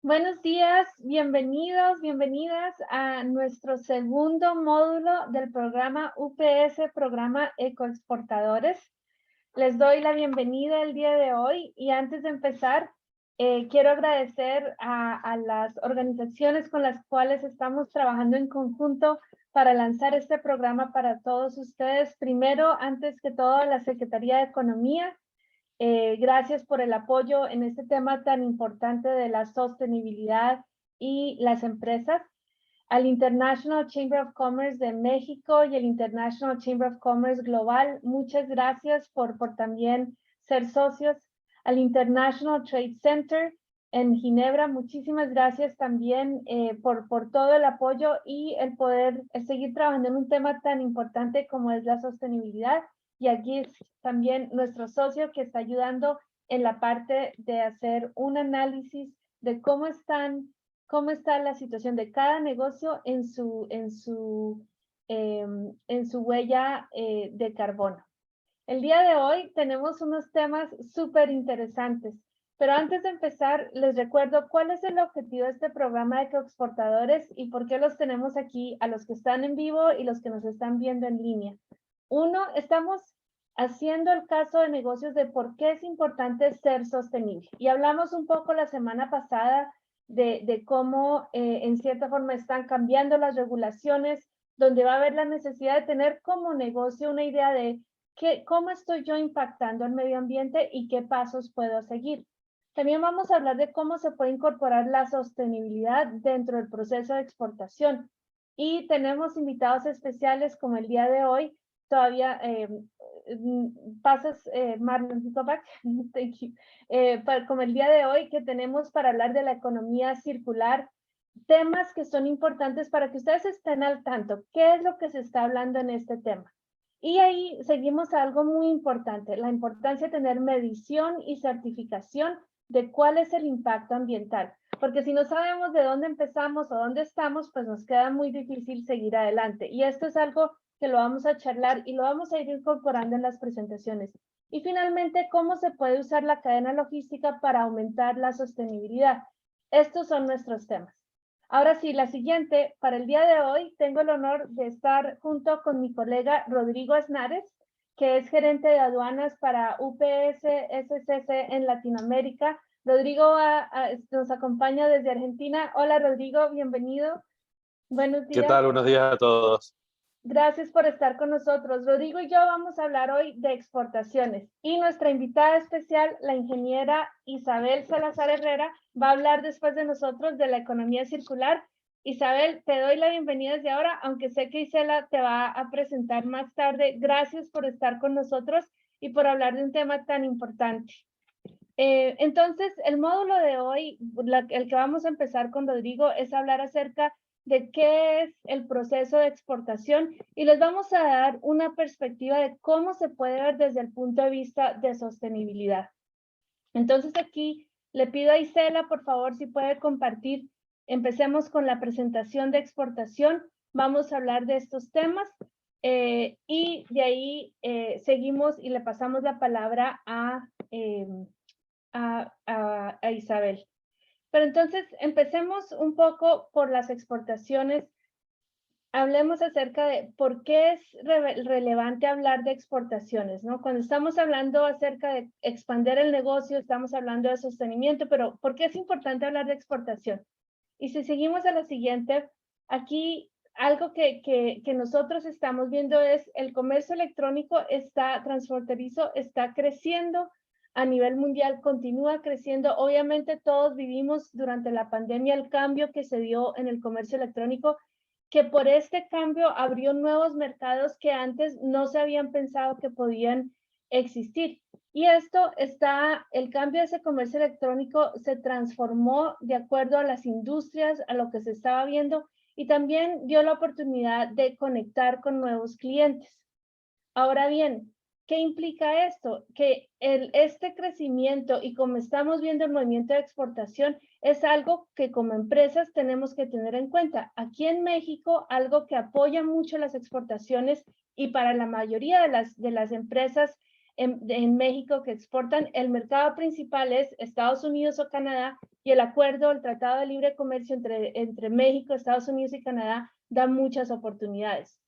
Buenos días, bienvenidos, bienvenidas a nuestro segundo módulo del programa UPS, programa Ecoexportadores. Les doy la bienvenida el día de hoy y antes de empezar, quiero agradecer a las organizaciones con las cuales estamos trabajando en conjunto para lanzar este programa para todos ustedes. Primero, antes que todo, a la Secretaría de Economía. Gracias por el apoyo en este tema tan importante de la sostenibilidad y las empresas. Al International Chamber of Commerce de México y el International Chamber of Commerce Global, muchas gracias por también ser socios. Al International Trade Center en Ginebra, muchísimas gracias también por todo el apoyo y el poder seguir trabajando en un tema tan importante como es la sostenibilidad. Y aquí es también nuestro socio que está ayudando en la parte de hacer un análisis de cómo está la situación de cada negocio en su huella de carbono. El día de hoy tenemos unos temas súper interesantes, pero antes de empezar les recuerdo cuál es el objetivo de este programa de Ecoexportadores y por qué los tenemos aquí a los que están en vivo y los que nos están viendo en línea. Uno, estamos haciendo el caso de negocios de por qué es importante ser sostenible. Y hablamos un poco la semana pasada de cómo en cierta forma están cambiando las regulaciones, donde va a haber la necesidad de tener como negocio una idea de cómo estoy yo impactando al medio ambiente y qué pasos puedo seguir. También vamos a hablar de cómo se puede incorporar la sostenibilidad dentro del proceso de exportación. Y tenemos invitados especiales como el día de hoy. Todavía pasas, Marlon, go back. Thank you. Como el día de hoy que tenemos para hablar de la economía circular, temas que son importantes para que ustedes estén al tanto. ¿Qué es lo que se está hablando en este tema? Y ahí seguimos a algo muy importante, la importancia de tener medición y certificación de cuál es el impacto ambiental. Porque si no sabemos de dónde empezamos o dónde estamos, pues nos queda muy difícil seguir adelante. Y esto es algo que lo vamos a charlar y lo vamos a ir incorporando en las presentaciones. Y finalmente, cómo se puede usar la cadena logística para aumentar la sostenibilidad. Estos son nuestros temas. Ahora sí, la siguiente, para el día de hoy, tengo el honor de estar junto con mi colega Rodrigo Aznares, que es gerente de aduanas para UPS SCC en Latinoamérica. Rodrigo nos acompaña desde Argentina. Hola Rodrigo, bienvenido. Buenos ¿Qué días. tal? Buenos días a todos. Gracias por estar con nosotros. Rodrigo y yo vamos a hablar hoy de exportaciones y nuestra invitada especial, la ingeniera Isabel Salazar Herrera, va a hablar después de nosotros de la economía circular. Isabel, te doy la bienvenida desde ahora, aunque sé que Isela te va a presentar más tarde. Gracias por estar con nosotros y por hablar de un tema tan importante. Entonces, el módulo de hoy, el que vamos a empezar con Rodrigo, es hablar acerca de qué es el proceso de exportación y les vamos a dar una perspectiva de cómo se puede ver desde el punto de vista de sostenibilidad. Entonces aquí le pido a Isela, por favor, si puede compartir. Empecemos con la presentación de exportación. Vamos a hablar de estos temas y de ahí seguimos y le pasamos la palabra a Isabel. Pero entonces empecemos un poco por las exportaciones. Hablemos acerca de por qué es relevante hablar de exportaciones, ¿no? Cuando estamos hablando acerca de expandir el negocio, estamos hablando de sostenimiento, pero ¿por qué es importante hablar de exportación? Y si seguimos a la siguiente, aquí algo que nosotros estamos viendo es el comercio electrónico transfronterizo está creciendo a nivel mundial, continúa creciendo. Obviamente todos vivimos durante la pandemia el cambio que se dio en el comercio electrónico, que por este cambio abrió nuevos mercados que antes no se habían pensado que podían existir. Y el cambio de ese comercio electrónico se transformó de acuerdo a las industrias, a lo que se estaba viendo, y también dio la oportunidad de conectar con nuevos clientes. Ahora bien, ¿qué implica esto? Que este crecimiento y como estamos viendo el movimiento de exportación es algo que como empresas tenemos que tener en cuenta. Aquí en México, algo que apoya mucho las exportaciones y para la mayoría de las empresas en México que exportan. El mercado principal es Estados Unidos o Canadá, y el acuerdo, el Tratado de Libre Comercio entre México, Estados Unidos y Canadá da muchas oportunidades.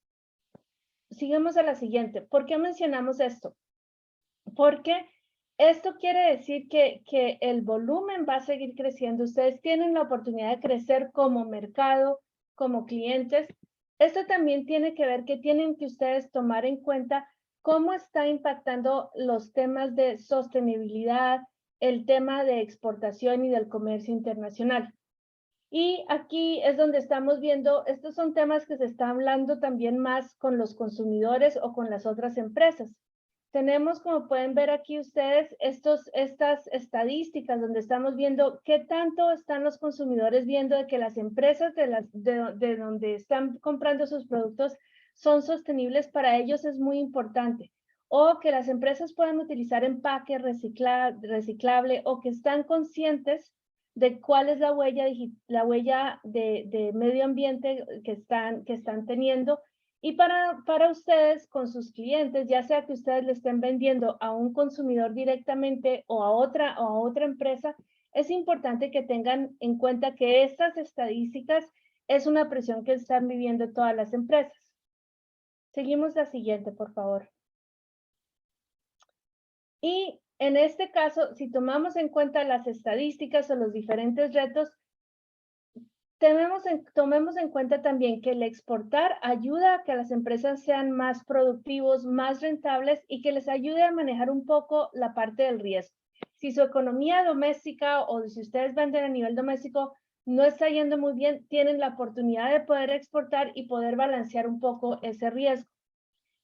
Sigamos a la siguiente. ¿Por qué mencionamos esto? Porque esto quiere decir que el volumen va a seguir creciendo. Ustedes tienen la oportunidad de crecer como mercado, como clientes. Esto también tiene que ver que tienen que ustedes tomar en cuenta cómo está impactando los temas de sostenibilidad, el tema de exportación y del comercio internacional. Y aquí es donde estamos viendo, estos son temas que se están hablando también más con los consumidores o con las otras empresas. Tenemos, como pueden ver aquí ustedes, estas estadísticas donde estamos viendo qué tanto están los consumidores viendo de que las empresas de donde están comprando sus productos son sostenibles. Para ellos es muy importante. O que las empresas puedan utilizar empaque reciclable, o que están conscientes de cuál es la huella de medio ambiente que están teniendo. Y para ustedes, con sus clientes, ya sea que ustedes le estén vendiendo a un consumidor directamente o a otra empresa, es importante que tengan en cuenta que estas estadísticas es una presión que están viviendo todas las empresas. Seguimos la siguiente, por favor. Y en este caso, si tomamos en cuenta las estadísticas o los diferentes retos, tomemos en cuenta también que el exportar ayuda a que las empresas sean más productivos, más rentables, y que les ayude a manejar un poco la parte del riesgo. Si su economía doméstica o si ustedes venden a nivel doméstico no está yendo muy bien, tienen la oportunidad de poder exportar y poder balancear un poco ese riesgo.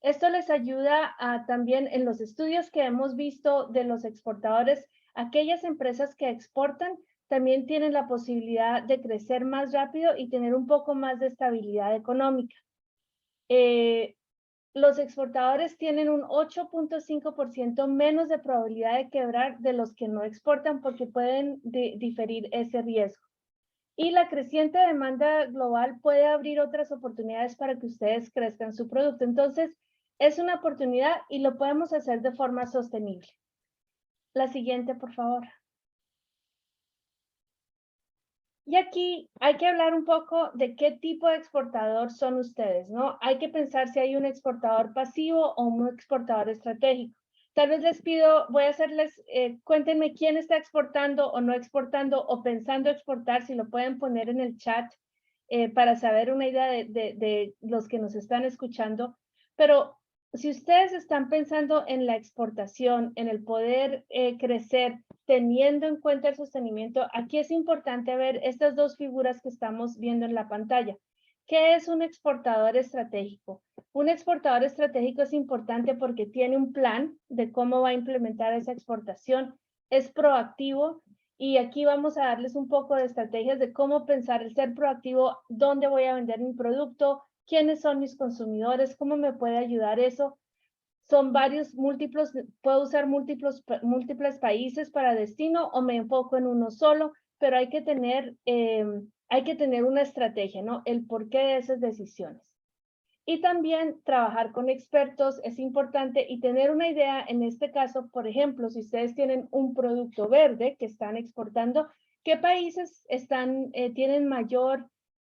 Esto les ayuda también en los estudios que hemos visto de los exportadores. Aquellas empresas que exportan también tienen la posibilidad de crecer más rápido y tener un poco más de estabilidad económica. Los exportadores tienen un 8.5% menos de probabilidad de quebrar de los que no exportan, porque pueden diferir ese riesgo. Y la creciente demanda global puede abrir otras oportunidades para que ustedes crezcan su producto. Entonces, es una oportunidad y lo podemos hacer de forma sostenible. La siguiente, por favor. Y aquí hay que hablar un poco de qué tipo de exportador son ustedes, ¿no? Hay que pensar si hay un exportador pasivo o un exportador estratégico. Tal vez les pido, voy a hacerles, cuéntenme quién está exportando o no exportando o pensando exportar, si lo pueden poner en el chat para saber una idea de los que nos están escuchando. Pero si ustedes están pensando en la exportación, en el poder crecer, teniendo en cuenta el sostenimiento, aquí es importante ver estas dos figuras que estamos viendo en la pantalla. ¿Qué es un exportador estratégico? Un exportador estratégico es importante porque tiene un plan de cómo va a implementar esa exportación, es proactivo, y aquí vamos a darles un poco de estrategias de cómo pensar el ser proactivo, dónde voy a vender mi producto, quiénes son mis consumidores, cómo me puede ayudar eso. Son múltiples, puedo usar múltiples países para destino o me enfoco en uno solo, pero hay que tener una estrategia, ¿no? El porqué de esas decisiones. Y también trabajar con expertos es importante y tener una idea. En este caso, por ejemplo, si ustedes tienen un producto verde que están exportando, ¿qué países tienen mayor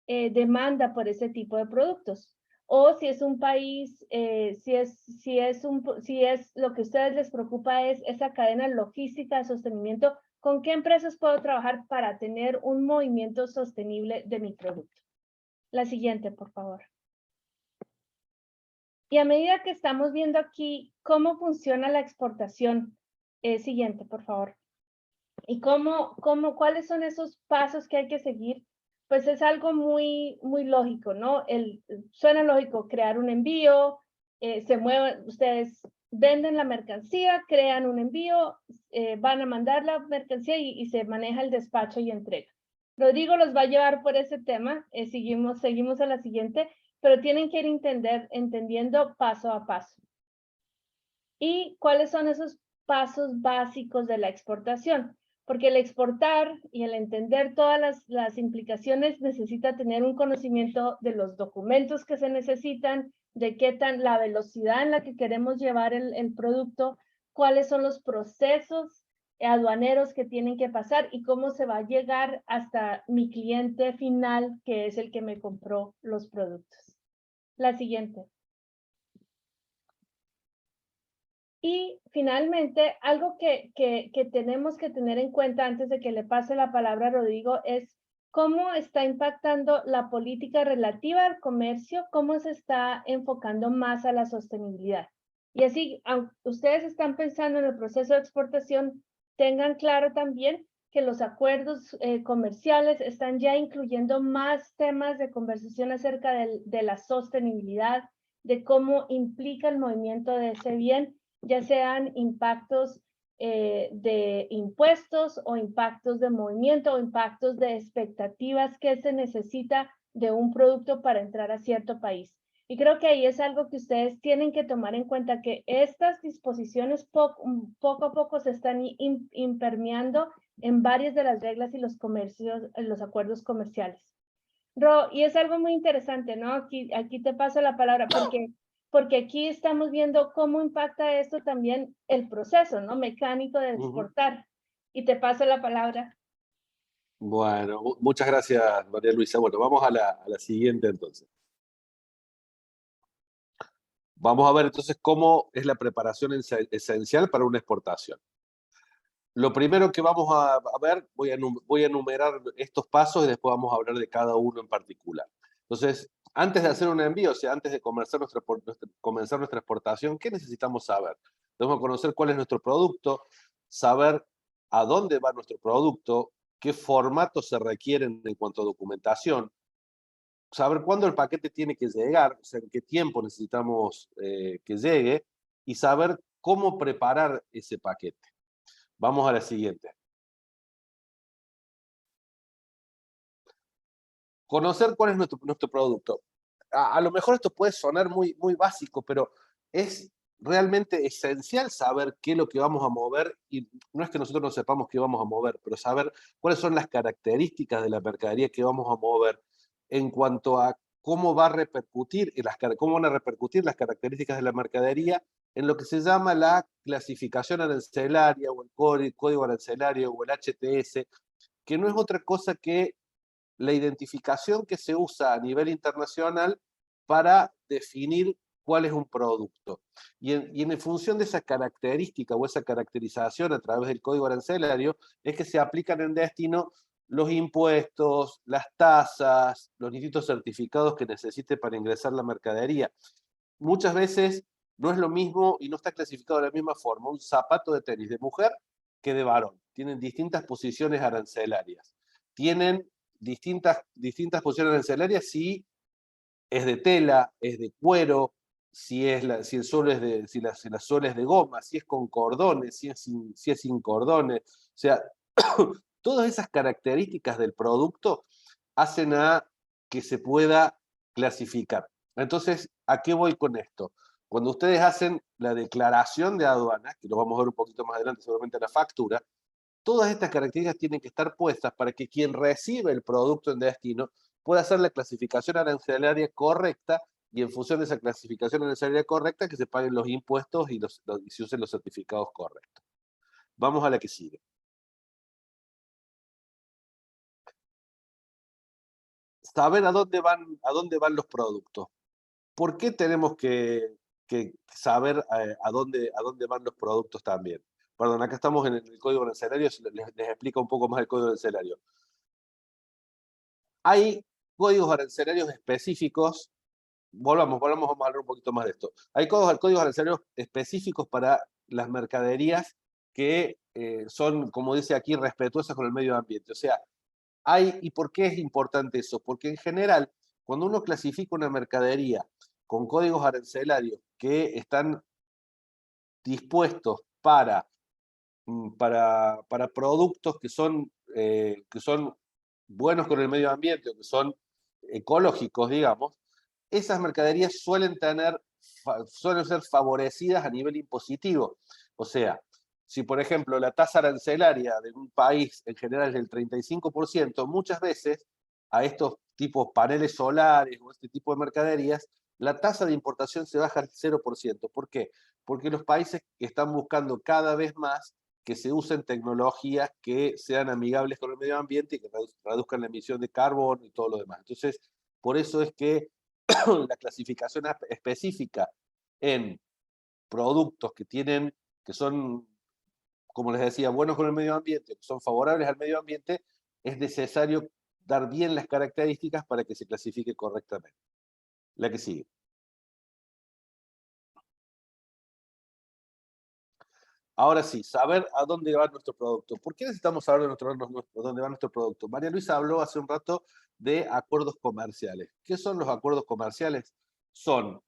demanda por ese tipo de productos? O si es un país, si es lo que a ustedes les preocupa es esa cadena logística de sostenimiento, ¿con qué empresas puedo trabajar para tener un movimiento sostenible de mi producto? La siguiente, por favor. Y a medida que estamos viendo aquí cómo funciona la exportación, siguiente, por favor. Y cuáles son esos pasos que hay que seguir, pues es algo muy lógico, ¿no? Suena lógico crear un envío, ustedes venden la mercancía, crean un envío, van a mandar la mercancía y se maneja el despacho y entrega. Rodrigo los va a llevar por ese tema, seguimos a la siguiente, pero tienen que ir entendiendo paso a paso. ¿Y cuáles son esos pasos básicos de la exportación? Porque el exportar y el entender todas las implicaciones necesita tener un conocimiento de los documentos que se necesitan, de la velocidad en la que queremos llevar el producto, cuáles son los procesos aduaneros que tienen que pasar y cómo se va a llegar hasta mi cliente final, que es el que me compró los productos. La siguiente. Y finalmente, algo que tenemos que tener en cuenta antes de que le pase la palabra a Rodrigo es cómo está impactando la política relativa al comercio, cómo se está enfocando más a la sostenibilidad. Y así, aunque ustedes están pensando en el proceso de exportación, tengan claro también que los acuerdos comerciales están ya incluyendo más temas de conversación acerca de la sostenibilidad, de cómo implica el movimiento de ese bien, ya sean impactos de impuestos o impactos de movimiento o impactos de expectativas que se necesita de un producto para entrar a cierto país. Y creo que ahí es algo que ustedes tienen que tomar en cuenta, que estas disposiciones poco a poco se están impermeando en varias de las reglas y los comercios, los acuerdos comerciales. Ro, y es algo muy interesante, ¿no? Aquí te paso la palabra porque aquí estamos viendo cómo impacta esto también el proceso, ¿no? Mecánico de exportar. Y te paso la palabra. Bueno, muchas gracias, María Luisa. Bueno, vamos a la siguiente entonces. Vamos a ver entonces cómo es la preparación esencial para una exportación. Lo primero que vamos a ver, voy a enumerar estos pasos y después vamos a hablar de cada uno en particular. Entonces, antes de hacer un envío, o sea, antes de comenzar nuestra exportación, ¿qué necesitamos saber? Debemos conocer cuál es nuestro producto, saber a dónde va nuestro producto, qué formatos se requieren en cuanto a documentación, saber cuándo el paquete tiene que llegar, o sea, en qué tiempo necesitamos que llegue, y saber cómo preparar ese paquete. Vamos a la siguiente. Conocer cuál es nuestro producto. A lo mejor esto puede sonar muy básico, pero es realmente esencial saber qué es lo que vamos a mover, y no es que nosotros no sepamos qué vamos a mover, pero saber cuáles son las características de la mercadería que vamos a mover en cuanto a cómo va a repercutir, cómo van a repercutir las características de la mercadería en lo que se llama la clasificación arancelaria o el código arancelario o el HTS, que no es otra cosa que la identificación que se usa a nivel internacional para definir cuál es un producto. Y en función de esa característica o esa caracterización a través del código arancelario es que se aplican en destino los impuestos, las tasas, los distintos certificados que necesite para ingresar la mercadería. Muchas veces no es lo mismo y no está clasificado de la misma forma un zapato de tenis de mujer que de varón. Tienen distintas posiciones arancelarias. Tienen distintas posiciones arancelarias si es de tela, es de cuero, si la suela es de goma, si es con cordones, si es sin cordones. O sea, todas esas características del producto hacen a que se pueda clasificar. Entonces, ¿a qué voy con esto? Cuando ustedes hacen la declaración de aduanas, que lo vamos a ver un poquito más adelante seguramente en la factura, todas estas características tienen que estar puestas para que quien recibe el producto en destino pueda hacer la clasificación arancelaria correcta, y en función de esa clasificación arancelaria correcta que se paguen los impuestos y se usen los certificados correctos. Vamos a la que sigue. Saber a dónde van los productos. ¿Por qué tenemos que saber a dónde van los productos también? Perdón, acá estamos en el código arancelario, les explico un poco más el código arancelario. Hay códigos arancelarios específicos, vamos a hablar un poquito más de esto. Hay códigos arancelarios específicos para las mercaderías que son, como dice aquí, respetuosas con el medio ambiente. O sea, ¿y por qué es importante eso? Porque en general, cuando uno clasifica una mercadería con códigos arancelarios que están dispuestos para productos que son buenos con el medio ambiente o que son ecológicos, digamos, esas mercaderías suelen ser favorecidas a nivel impositivo. O sea, si por ejemplo la tasa arancelaria de un país en general es del 35%, muchas veces a estos tipos paneles solares o este tipo de mercaderías la tasa de importación se baja al 0%. ¿Por qué? Porque los países están buscando cada vez más que se usen tecnologías que sean amigables con el medio ambiente y que reduzcan la emisión de carbono y todo lo demás. Entonces, por eso es que la clasificación específica en productos que son, como les decía, buenos con el medio ambiente, que son favorables al medio ambiente, es necesario dar bien las características para que se clasifique correctamente. La que sigue. Ahora sí, saber a dónde va nuestro producto. ¿Por qué necesitamos saber dónde va nuestro producto? María Luisa habló hace un rato de acuerdos comerciales. ¿Qué son los acuerdos comerciales? Son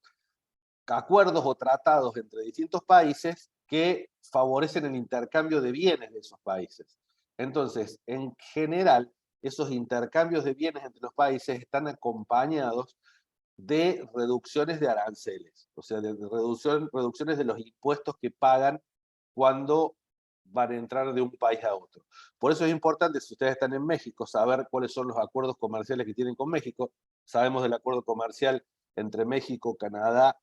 acuerdos o tratados entre distintos países que favorecen el intercambio de bienes de esos países. Entonces, en general, esos intercambios de bienes entre los países están acompañados de reducciones de aranceles, o sea, de reducciones de los impuestos que pagan cuando van a entrar de un país a otro. Por eso es importante, si ustedes están en México, saber cuáles son los acuerdos comerciales que tienen con México. Sabemos del acuerdo comercial entre México, Canadá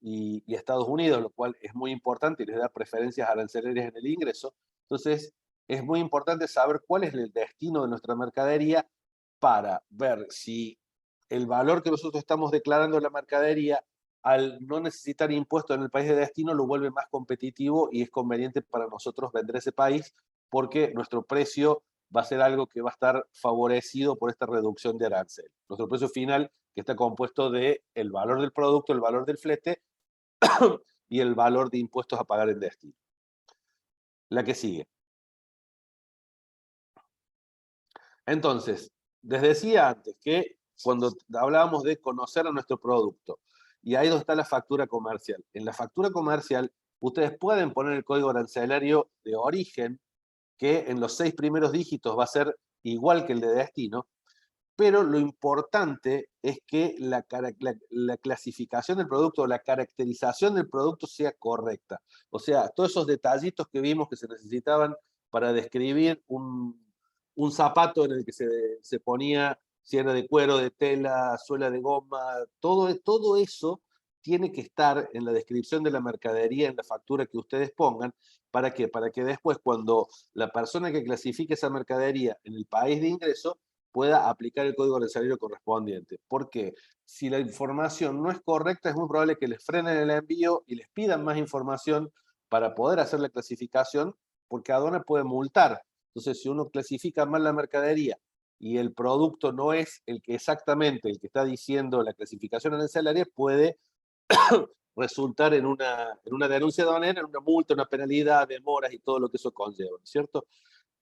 y Estados Unidos, lo cual es muy importante y les da preferencias arancelarias en el ingreso. Entonces, es muy importante saber cuál es el destino de nuestra mercadería para ver si el valor que nosotros estamos declarando en la mercadería, al no necesitar impuestos en el país de destino, lo vuelve más competitivo y es conveniente para nosotros vender ese país porque nuestro precio va a ser algo que va a estar favorecido por esta reducción de arancel. Nuestro precio final, que está compuesto de el valor del producto, el valor del flete y el valor de impuestos a pagar en destino. La que sigue. Entonces, les decía antes que cuando hablábamos de conocer a nuestro producto, y ahí donde está la factura comercial. En la factura comercial, ustedes pueden poner el código arancelario de origen, que en los 6 primeros dígitos va a ser igual que el de destino, pero lo importante es que la clasificación del producto o la caracterización del producto sea correcta. O sea, todos esos detallitos que vimos que se necesitaban para describir un zapato en el que se ponía si era de cuero, de tela, suela de goma, todo eso tiene que estar en la descripción de la mercadería, en la factura que ustedes pongan. ¿Para qué? Para que después, cuando la persona que clasifique esa mercadería en el país de ingreso pueda aplicar el código arancelario correspondiente. Porque si la información no es correcta, es muy probable que les frenen el envío y les pidan más información para poder hacer la clasificación, porque aduana puede multar. Entonces, si uno clasifica mal la mercadería y el producto no es el que exactamente el que está diciendo la clasificación arancelaria, puede resultar en una denuncia aduanera, en una multa, una penalidad, demoras y todo lo que eso conlleva, ¿cierto?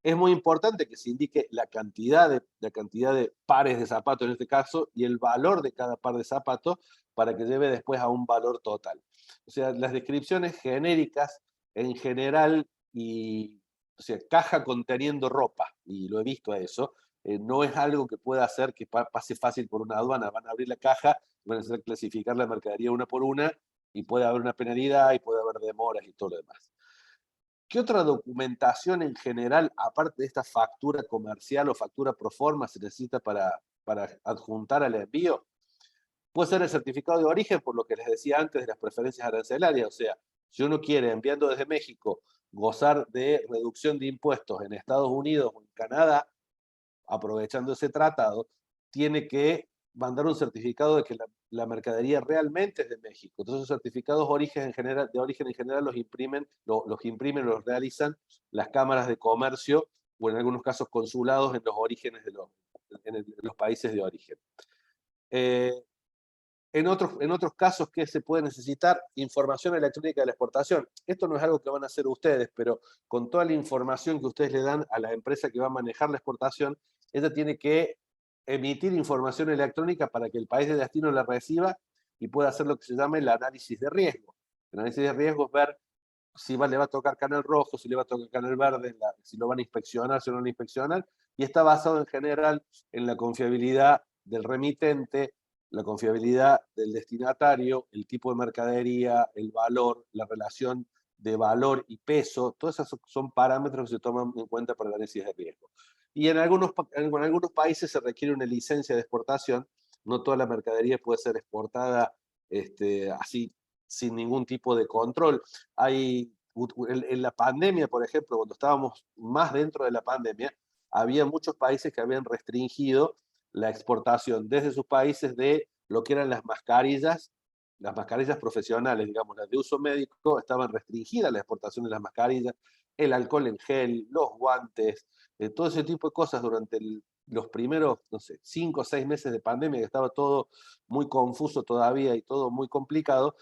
Es muy importante que se indique la cantidad de pares de zapatos en este caso y el valor de cada par de zapatos para que lleve después a un valor total. O sea, las descripciones genéricas en general o sea, caja conteniendo ropa, y lo he visto a eso, no es algo que pueda hacer que pase fácil por una aduana. Van a abrir la caja, van a hacer clasificar la mercadería una por una y puede haber una penalidad y puede haber demoras y todo lo demás. ¿Qué otra documentación en general, aparte de esta factura comercial o factura pro forma, se necesita para adjuntar al envío? Puede ser el certificado de origen, por lo que les decía antes de las preferencias arancelarias. O sea, si uno quiere, enviando desde México, gozar de reducción de impuestos en Estados Unidos o en Canadá, aprovechando ese tratado, tiene que mandar un certificado de que la mercadería realmente es de México. Entonces, esos certificados de origen en general los realizan las cámaras de comercio o en algunos casos consulados en los orígenes en los países de origen. Eh, en otros casos, ¿qué se puede necesitar? Información electrónica de la exportación. Esto no es algo que van a hacer ustedes, pero con toda la información que ustedes le dan a la empresa que va a manejar la exportación, ella tiene que emitir información electrónica para que el país de destino la reciba y pueda hacer lo que se llama el análisis de riesgo. El análisis de riesgo es ver si le va a tocar canal rojo, si le va a tocar canal verde, si lo van a inspeccionar, si no lo van a inspeccionar, y está basado en general en la confiabilidad del remitente, la confiabilidad del destinatario, el tipo de mercadería, el valor, la relación de valor y peso. Todos esos son parámetros que se toman en cuenta para el análisis de riesgo. Y en algunos países se requiere una licencia de exportación. No toda la mercadería puede ser exportada así sin ningún tipo de control. En la pandemia, por ejemplo, cuando estábamos más dentro de la pandemia, había muchos países que habían restringido la exportación desde sus países de lo que eran las mascarillas profesionales, digamos, las de uso médico, estaban restringidas la exportación de las mascarillas, el alcohol en gel, los guantes, todo ese tipo de cosas durante los primeros, no sé, 5 o 6 meses de pandemia, que estaba todo muy confuso todavía y todo muy complicado.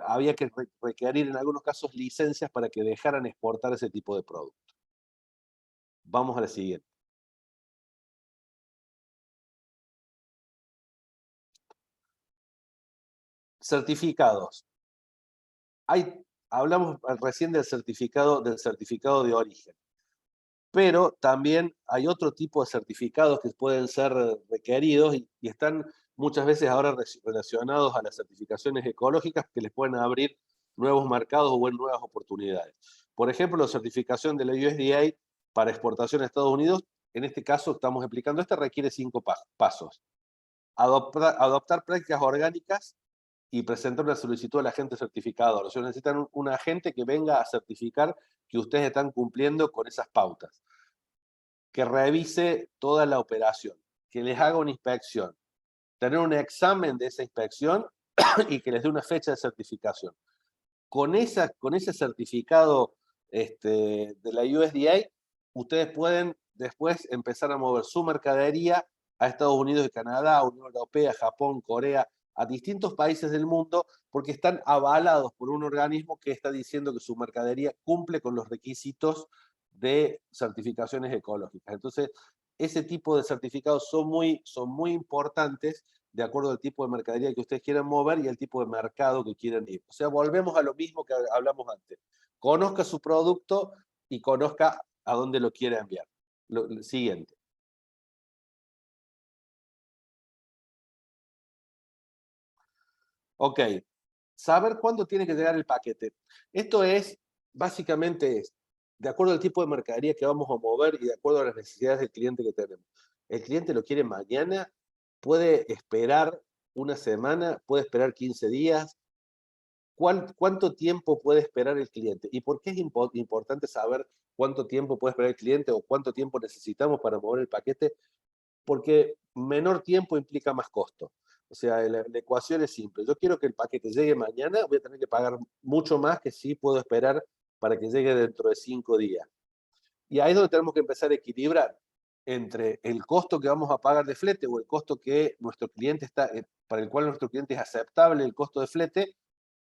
Había que requerir en algunos casos licencias para que dejaran exportar ese tipo de productos. Vamos a la siguiente. Certificados. Hablamos recién del certificado de origen, pero también hay otro tipo de certificados que pueden ser requeridos y están muchas veces ahora relacionados a las certificaciones ecológicas que les pueden abrir nuevos mercados o nuevas oportunidades. Por ejemplo, la certificación de la USDA para exportación a Estados Unidos, en este caso estamos explicando, requiere 5 pasos. Adoptar prácticas orgánicas y presentar una solicitud al agente certificador. O sea, necesitan un agente que venga a certificar que ustedes están cumpliendo con esas pautas, que revise toda la operación, que les haga una inspección, tener un examen de esa inspección y que les dé una fecha de certificación. Con ese certificado de la USDA, ustedes pueden después empezar a mover su mercadería a Estados Unidos y Canadá, Unión Europea, Japón, Corea, a distintos países del mundo, porque están avalados por un organismo que está diciendo que su mercadería cumple con los requisitos de certificaciones ecológicas. Entonces, ese tipo de certificados son muy importantes de acuerdo al tipo de mercadería que ustedes quieran mover y el tipo de mercado que quieran ir. O sea, volvemos a lo mismo que hablamos antes. Conozca su producto y conozca a dónde lo quiere enviar. Siguiente. Ok. Saber cuándo tiene que llegar el paquete. Esto básicamente de acuerdo al tipo de mercadería que vamos a mover y de acuerdo a las necesidades del cliente que tenemos. El cliente lo quiere mañana, puede esperar una semana, puede esperar 15 días. ¿Cuánto tiempo puede esperar el cliente? ¿Y por qué es importante saber cuánto tiempo puede esperar el cliente o cuánto tiempo necesitamos para mover el paquete? Porque menor tiempo implica más costo. O sea, la ecuación es simple. Yo quiero que el paquete llegue mañana, voy a tener que pagar mucho más que si puedo esperar para que llegue dentro de 5 días. Y ahí es donde tenemos que empezar a equilibrar entre el costo que vamos a pagar de flete o el costo que nuestro cliente para el cual nuestro cliente es aceptable el costo de flete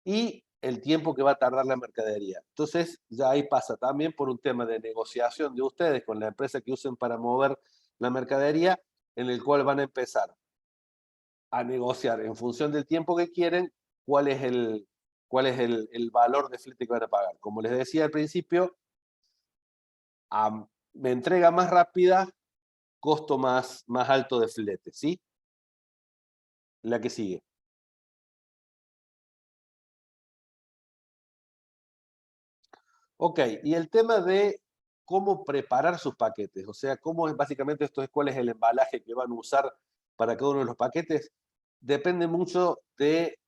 y el tiempo que va a tardar la mercadería. Entonces, ya ahí pasa también por un tema de negociación de ustedes con la empresa que usen para mover la mercadería, en el cual van a empezar a negociar en función del tiempo que quieren, cuál es el valor de flete que van a pagar. Como les decía al principio, me entrega más rápida, costo más alto de flete, ¿sí? La que sigue. Ok, y el tema de cómo preparar sus paquetes, o sea, básicamente cuál es el embalaje que van a usar para cada uno de los paquetes, depende mucho de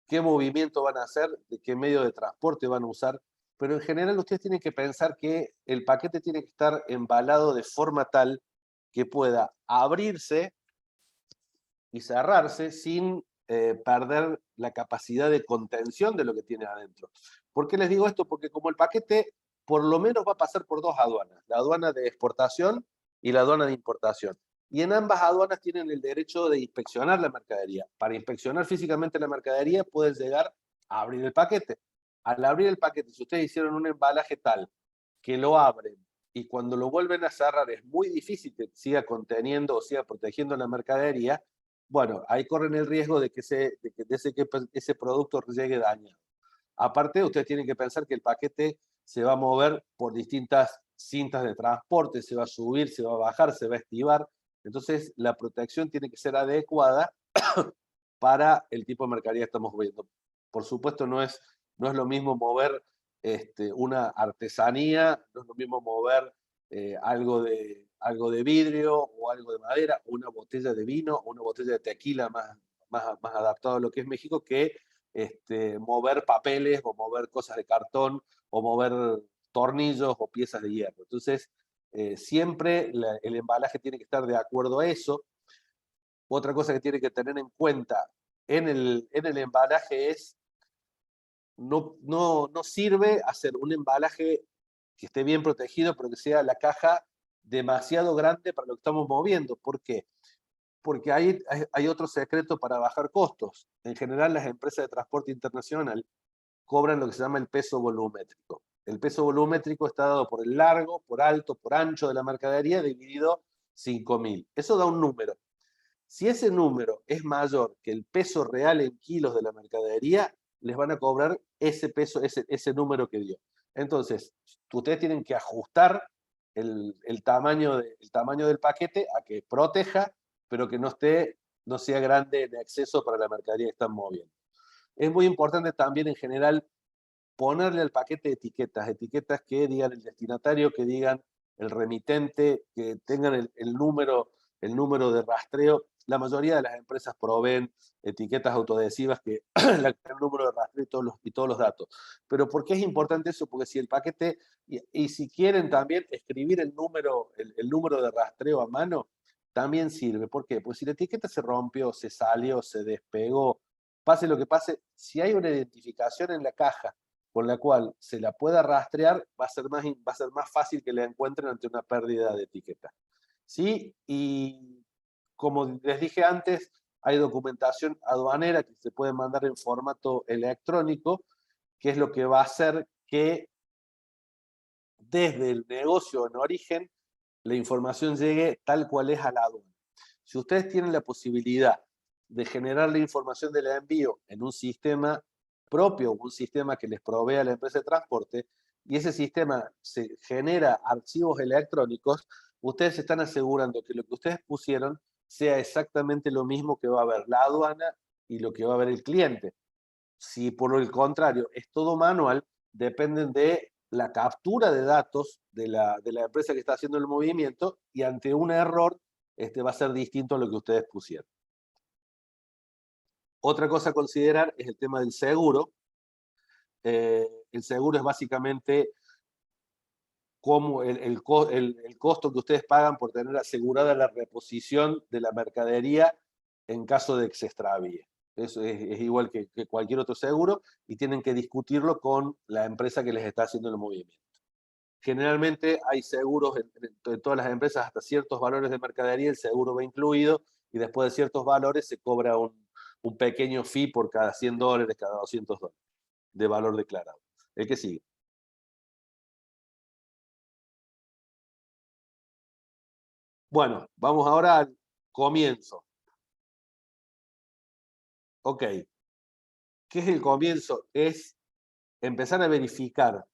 qué movimiento van a hacer, de qué medio de transporte van a usar, pero en general ustedes tienen que pensar que el paquete tiene que estar embalado de forma tal que pueda abrirse y cerrarse sin perder la capacidad de contención de lo que tiene adentro. ¿Por qué les digo esto? Porque como el paquete por lo menos va a pasar por 2 aduanas, la aduana de exportación y la aduana de importación. Y en ambas aduanas tienen el derecho de inspeccionar la mercadería. Para inspeccionar físicamente la mercadería pueden llegar a abrir el paquete. Al abrir el paquete, si ustedes hicieron un embalaje tal que lo abren y cuando lo vuelven a cerrar es muy difícil que siga conteniendo o siga protegiendo la mercadería, bueno, ahí corren el riesgo de que ese producto llegue dañado. Aparte, ustedes tienen que pensar que el paquete se va a mover por distintas cintas de transporte, se va a subir, se va a bajar, se va a estivar. Entonces, la protección tiene que ser adecuada para el tipo de mercadería que estamos viendo. Por supuesto, no es lo mismo mover una artesanía, no es lo mismo mover algo de vidrio o algo de madera, una botella de vino o una botella de tequila más más adaptado a lo que es México que mover papeles o mover cosas de cartón o mover tornillos o piezas de hierro. Entonces, siempre el embalaje tiene que estar de acuerdo a eso. Otra cosa que tiene que tener en cuenta en el embalaje es, no sirve hacer un embalaje que esté bien protegido, pero que sea la caja demasiado grande para lo que estamos moviendo. ¿Por qué? Porque hay otro secreto para bajar costos. En general, las empresas de transporte internacional cobran lo que se llama el peso volumétrico. El peso volumétrico está dado por el largo, por alto, por ancho de la mercadería, dividido 5.000. Eso da un número. Si ese número es mayor que el peso real en kilos de la mercadería, les van a cobrar ese peso, ese número que dio. Entonces, ustedes tienen que ajustar el tamaño del paquete a que proteja, pero que no sea grande en exceso para la mercadería que están moviendo. Es muy importante también en general ponerle al paquete etiquetas que digan el destinatario, que digan el remitente, que tengan el número de rastreo. La mayoría de las empresas proveen etiquetas autoadhesivas que el número de rastreo y todos los datos. Pero ¿por qué es importante eso? Porque si el paquete, y si quieren también escribir el número de rastreo a mano, también sirve. ¿Por qué? Pues si la etiqueta se rompió, se salió, se despegó, pase lo que pase, si hay una identificación en la caja con la cual se la pueda rastrear, va a ser más fácil que la encuentren ante una pérdida de etiqueta. ¿Sí? Y como les dije antes, hay documentación aduanera que se puede mandar en formato electrónico, que es lo que va a hacer que desde el negocio en origen la información llegue tal cual es a la aduana. Si ustedes tienen la posibilidad de generar la información del envío en un sistema propio, un sistema que les provea la empresa de transporte, y ese sistema se genera archivos electrónicos, ustedes están asegurando que lo que ustedes pusieron sea exactamente lo mismo que va a ver la aduana y lo que va a ver el cliente. Si por el contrario es todo manual, dependen de la captura de datos de la empresa que está haciendo el movimiento, y ante un error va a ser distinto a lo que ustedes pusieron. Otra cosa a considerar es el tema del seguro. El seguro es básicamente como el costo que ustedes pagan por tener asegurada la reposición de la mercadería en caso de que se extravíe. Eso es igual que cualquier otro seguro, y tienen que discutirlo con la empresa que les está haciendo el movimiento. Generalmente hay seguros en todas las empresas, hasta ciertos valores de mercadería el seguro va incluido, y después de ciertos valores se cobra un pequeño fee por cada $100, cada $200 de valor declarado. El que sigue. Bueno, vamos ahora al comienzo. Ok, ¿qué es el comienzo? Es empezar a verificar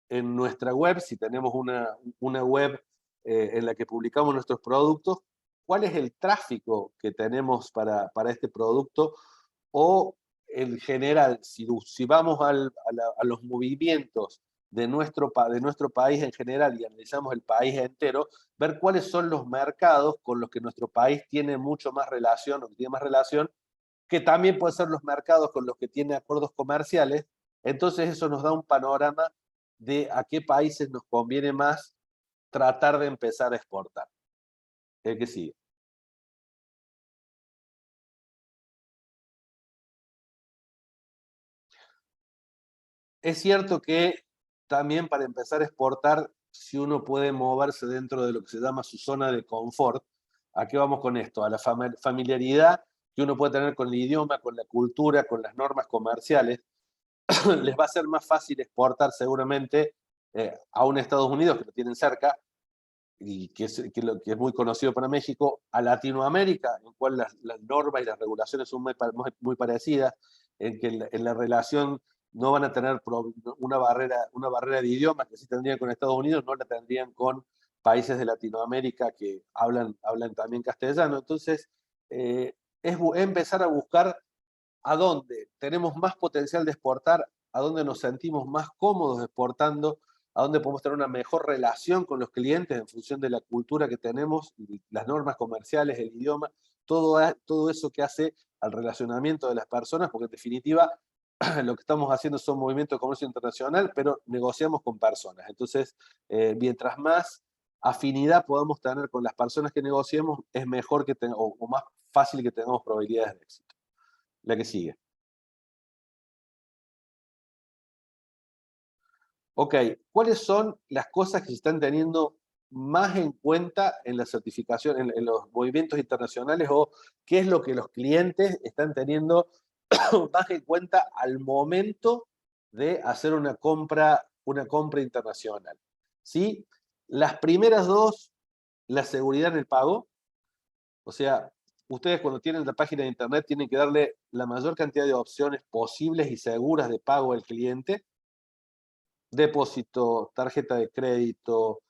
en nuestra web, si tenemos una web en la que publicamos nuestros productos, cuál es el tráfico que tenemos para este producto, o en general, si vamos a los movimientos de nuestro país en general y analizamos el país entero, ver cuáles son los mercados con los que nuestro país tiene mucho más relación, o que tiene más relación, que también pueden ser los mercados con los que tiene acuerdos comerciales. Entonces eso nos da un panorama de a qué países nos conviene más tratar de empezar a exportar. El que sigue. Es cierto que también para empezar a exportar, si uno puede moverse dentro de lo que se llama su zona de confort, ¿a qué vamos con esto? A la familiaridad que uno puede tener con el idioma, con la cultura, con las normas comerciales. Les va a ser más fácil exportar seguramente a un Estados Unidos, que lo tienen cerca, y que es muy conocido para México, a Latinoamérica, en cual las normas y las regulaciones son muy parecidas, en que en la relación no van a tener una barrera de idioma que sí tendrían con Estados Unidos, no la tendrían con países de Latinoamérica que hablan también castellano. Entonces, es empezar a buscar a dónde tenemos más potencial de exportar, a dónde nos sentimos más cómodos exportando, a dónde podemos tener una mejor relación con los clientes en función de la cultura que tenemos, las normas comerciales, el idioma. todo eso que hace al relacionamiento de las personas, porque en definitiva lo que estamos haciendo son movimientos de comercio internacional, pero negociamos con personas. Entonces, mientras más afinidad podamos tener con las personas que negociemos, es mejor que o más fácil que tengamos probabilidades de éxito. La que sigue. Ok, ¿cuáles son las cosas que se están teniendo más en cuenta en la certificación, en los movimientos internacionales, o qué es lo que los clientes están teniendo más en cuenta al momento de hacer una compra internacional? ¿Sí? Las primeras dos, la seguridad en el pago, o sea, ustedes cuando tienen la página de internet tienen que darle la mayor cantidad de opciones posibles y seguras de pago al cliente: depósito, tarjeta de crédito,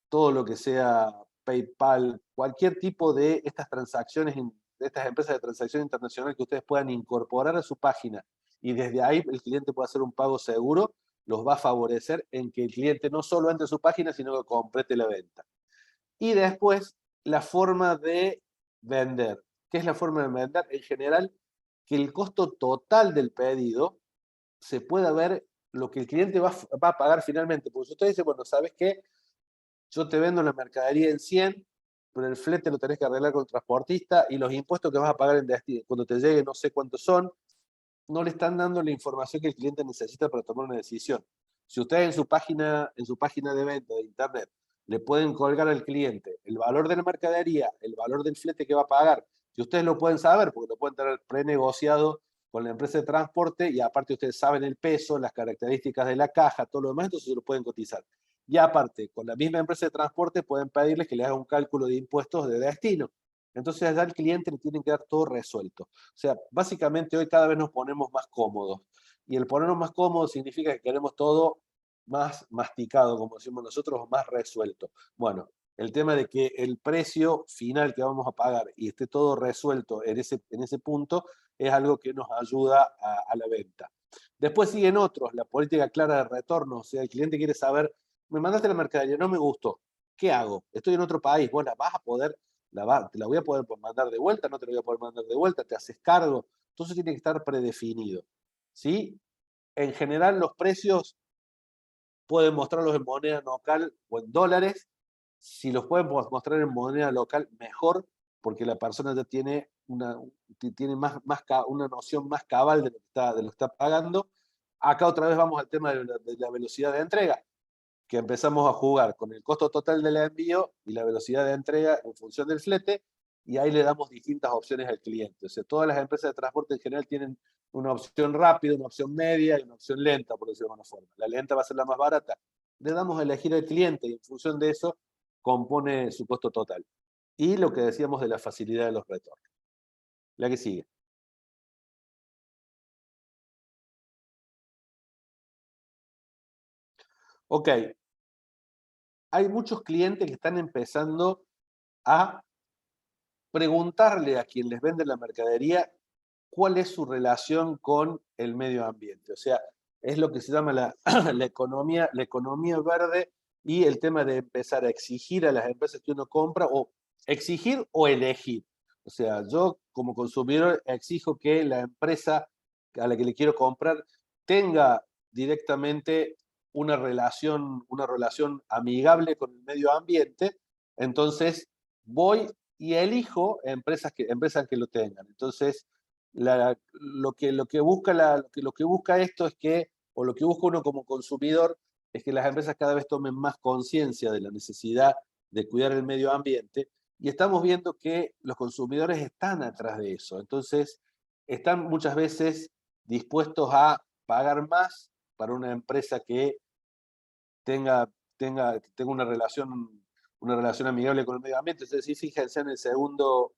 todo lo que sea PayPal, cualquier tipo de estas transacciones, de estas empresas de transacción internacional que ustedes puedan incorporar a su página y desde ahí el cliente puede hacer un pago seguro, los va a favorecer en que el cliente no solo entre a su página, sino que complete la venta. Y después, la forma de vender. ¿Qué es la forma de vender? En general, que el costo total del pedido se pueda ver lo que el cliente va a pagar finalmente. Porque si usted dice, bueno, ¿sabes qué? Yo te vendo la mercadería en 100, pero el flete lo tenés que arreglar con el transportista y los impuestos que vas a pagar en destino, cuando te llegue no sé cuántos son, no le están dando la información que el cliente necesita para tomar una decisión. Si ustedes en su página de venta de internet le pueden colgar al cliente el valor de la mercadería, el valor del flete que va a pagar, que ustedes lo pueden saber porque lo pueden tener prenegociado con la empresa de transporte y aparte ustedes saben el peso, las características de la caja, todo lo demás, entonces se lo pueden cotizar. Y aparte, con la misma empresa de transporte pueden pedirles que le haga un cálculo de impuestos de destino. Entonces allá al cliente le tienen que dar todo resuelto. O sea, básicamente hoy cada vez nos ponemos más cómodos. Y el ponernos más cómodos significa que queremos todo más masticado, como decimos nosotros, más resuelto. Bueno, el tema de que el precio final que vamos a pagar y esté todo resuelto en ese punto es algo que nos ayuda a la venta. Después siguen otros, la política clara de retorno. O sea, el cliente quiere saber, me mandaste la mercadería, no me gustó, ¿qué hago? Estoy en otro país, vos la vas a poder, te la voy a poder mandar de vuelta, no te la voy a poder mandar de vuelta, te haces cargo. Entonces tiene que estar predefinido. ¿Sí? En general los precios pueden mostrarlos en moneda local o en dólares. Si los pueden mostrar en moneda local, mejor, porque la persona ya tiene tiene una noción más cabal de lo que está pagando. Acá otra vez vamos al tema de la velocidad de entrega, que empezamos a jugar con el costo total del envío y la velocidad de entrega en función del flete, y ahí le damos distintas opciones al cliente. O sea, todas las empresas de transporte en general tienen una opción rápida, una opción media y una opción lenta, por decirlo de alguna forma. La lenta va a ser la más barata. Le damos a elegir al cliente y en función de eso compone su costo total. Y lo que decíamos de la facilidad de los retornos. La que sigue. Ok. Hay muchos clientes que están empezando a preguntarle a quien les vende la mercadería cuál es su relación con el medio ambiente. O sea, es lo que se llama la economía verde, y el tema de empezar a exigir a las empresas que uno compra, o exigir o elegir. O sea, yo como consumidor exijo que la empresa a la que le quiero comprar tenga directamente una relación amigable con el medio ambiente. Entonces voy y elijo empresas que lo tengan. Entonces, lo que busca esto es que, o lo que busca uno como consumidor, es que las empresas cada vez tomen más conciencia de la necesidad de cuidar el medio ambiente, y estamos viendo que los consumidores están atrás de eso. Entonces, están muchas veces dispuestos a pagar más para una empresa que tenga, tenga una relación amigable con el medio ambiente. Es decir, fíjense en el segundo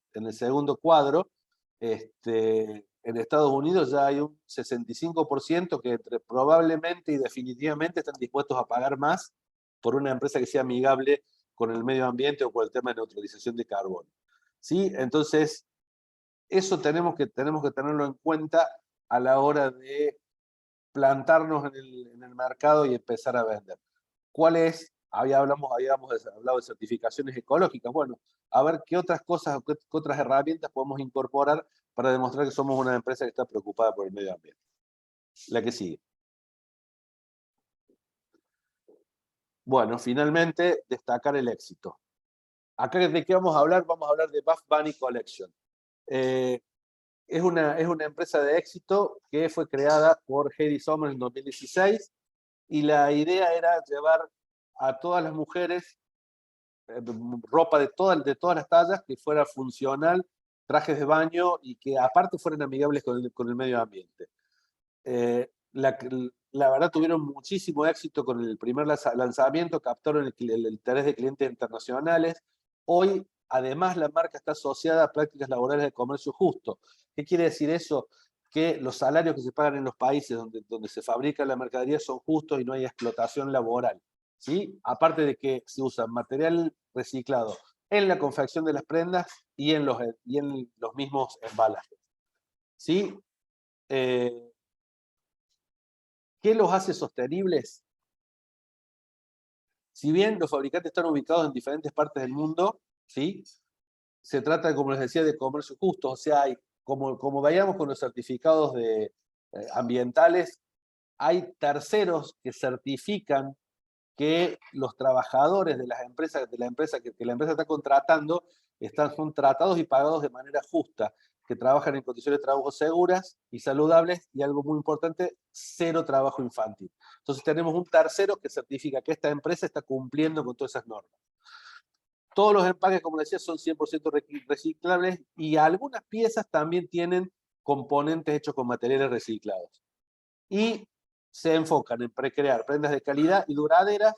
cuadro, en Estados Unidos ya hay un 65% que probablemente y definitivamente están dispuestos a pagar más por una empresa que sea amigable con el medio ambiente o por el tema de neutralización de carbono. ¿Sí? Entonces, eso tenemos que tenerlo en cuenta a la hora de plantarnos en el mercado y empezar a vender. ¿Cuál es habíamos hablado de certificaciones ecológicas. Bueno, a ver qué otras cosas, qué otras herramientas podemos incorporar para demostrar que somos una empresa que está preocupada por el medio ambiente. La que sigue. Bueno, finalmente, destacar el éxito. Acá, ¿de qué vamos a hablar? Vamos a hablar de Buff Bunny Collection. Es una empresa de éxito que fue creada por Heidi Sommer en 2016 y la idea era llevar a todas las mujeres ropa de todas las tallas que fuera funcional, trajes de baño y que aparte fueran amigables con el medio ambiente. La verdad tuvieron muchísimo éxito con el primer lanzamiento, captaron el interés de clientes internacionales. Hoy, además, la marca está asociada a prácticas laborales de comercio justo. ¿Qué quiere decir eso? Que los salarios que se pagan en los países donde se fabrica la mercadería son justos y no hay explotación laboral. ¿Sí? Aparte de que se usa material reciclado en la confección de las prendas y en los mismos embalajes. ¿Sí? ¿Qué los hace sostenibles? Si bien los fabricantes están ubicados en diferentes partes del mundo, ¿sí? Se trata, como les decía, de comercio justo. O sea, como veíamos con los certificados ambientales, hay terceros que certifican que los trabajadores de la empresa que la empresa está contratando son tratados y pagados de manera justa, que trabajan en condiciones de trabajo seguras y saludables, y algo muy importante, cero trabajo infantil. Entonces tenemos un tercero que certifica que esta empresa está cumpliendo con todas esas normas. Todos los empaques, como decía, son 100% reciclables y algunas piezas también tienen componentes hechos con materiales reciclados. Y se enfocan en crear prendas de calidad y duraderas,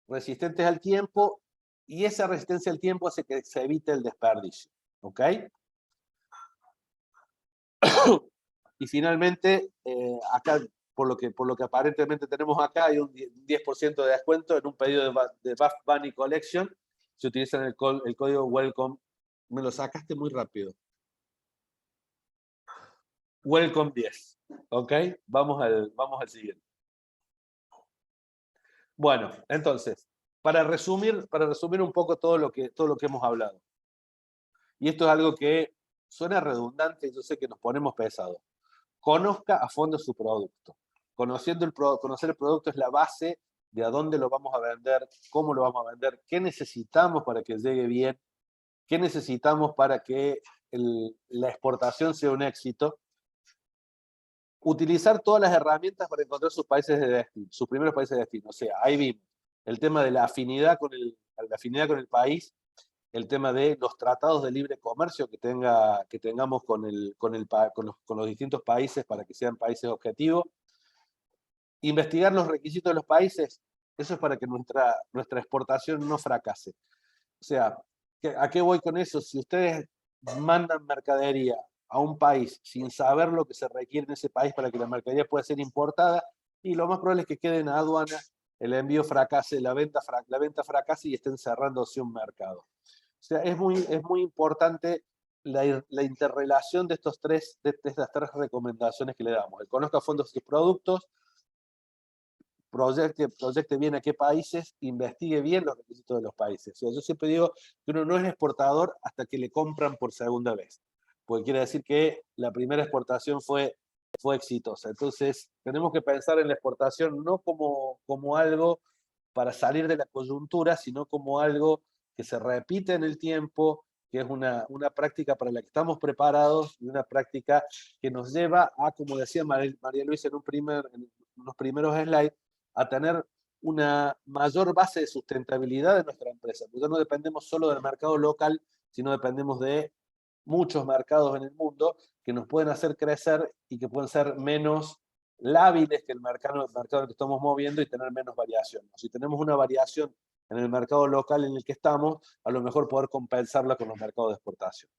resistentes al tiempo, y esa resistencia al tiempo hace que se evite el desperdicio. ¿Ok? Y finalmente, acá, por lo que aparentemente tenemos acá, hay un 10% de descuento en un pedido de Buff Bunny Collection. Se utiliza el código WELCOME. Me lo sacaste muy rápido. WELCOME 10. ¿Ok? Vamos al siguiente. Bueno, entonces, para resumir un poco todo lo que hemos hablado. Y esto es algo que suena redundante, yo sé que nos ponemos pesados. Conozca a fondo su producto. Conocer el producto es la base de a dónde lo vamos a vender, cómo lo vamos a vender, qué necesitamos para que llegue bien, qué necesitamos para que la exportación sea un éxito. Utilizar todas las herramientas para encontrar sus países de destino, sus primeros países de destino. O sea, ahí vimos el tema de la afinidad con el país, el tema de los tratados de libre comercio que tengamos con los distintos países para que sean países objetivos. Investigar los requisitos de los países, eso es para que nuestra exportación no fracase. O sea, ¿a qué voy con eso? Si ustedes mandan mercadería a un país sin saber lo que se requiere en ese país para que la mercadería pueda ser importada, y lo más probable es que quede en aduana, el envío fracase, la venta fracase y estén cerrándose un mercado. O sea, es muy importante la interrelación de estas tres recomendaciones que le damos. El conozca a fondo sus productos, proyecte bien a qué países, investigue bien los requisitos de los países. O sea, yo siempre digo que uno no es exportador hasta que le compran por segunda vez, porque quiere decir que la primera exportación fue exitosa. Entonces, tenemos que pensar en la exportación no como algo para salir de la coyuntura, sino como algo que se repite en el tiempo, que es una práctica para la que estamos preparados y una práctica que nos lleva a, como decía María Luisa en unos primeros slides, a tener una mayor base de sustentabilidad de nuestra empresa. Porque ya no dependemos solo del mercado local, sino dependemos de muchos mercados en el mundo que nos pueden hacer crecer y que pueden ser menos lábiles que el mercado en el que estamos moviendo y tener menos variación. Si tenemos una variación en el mercado local en el que estamos, a lo mejor poder compensarla con los mercados de exportación.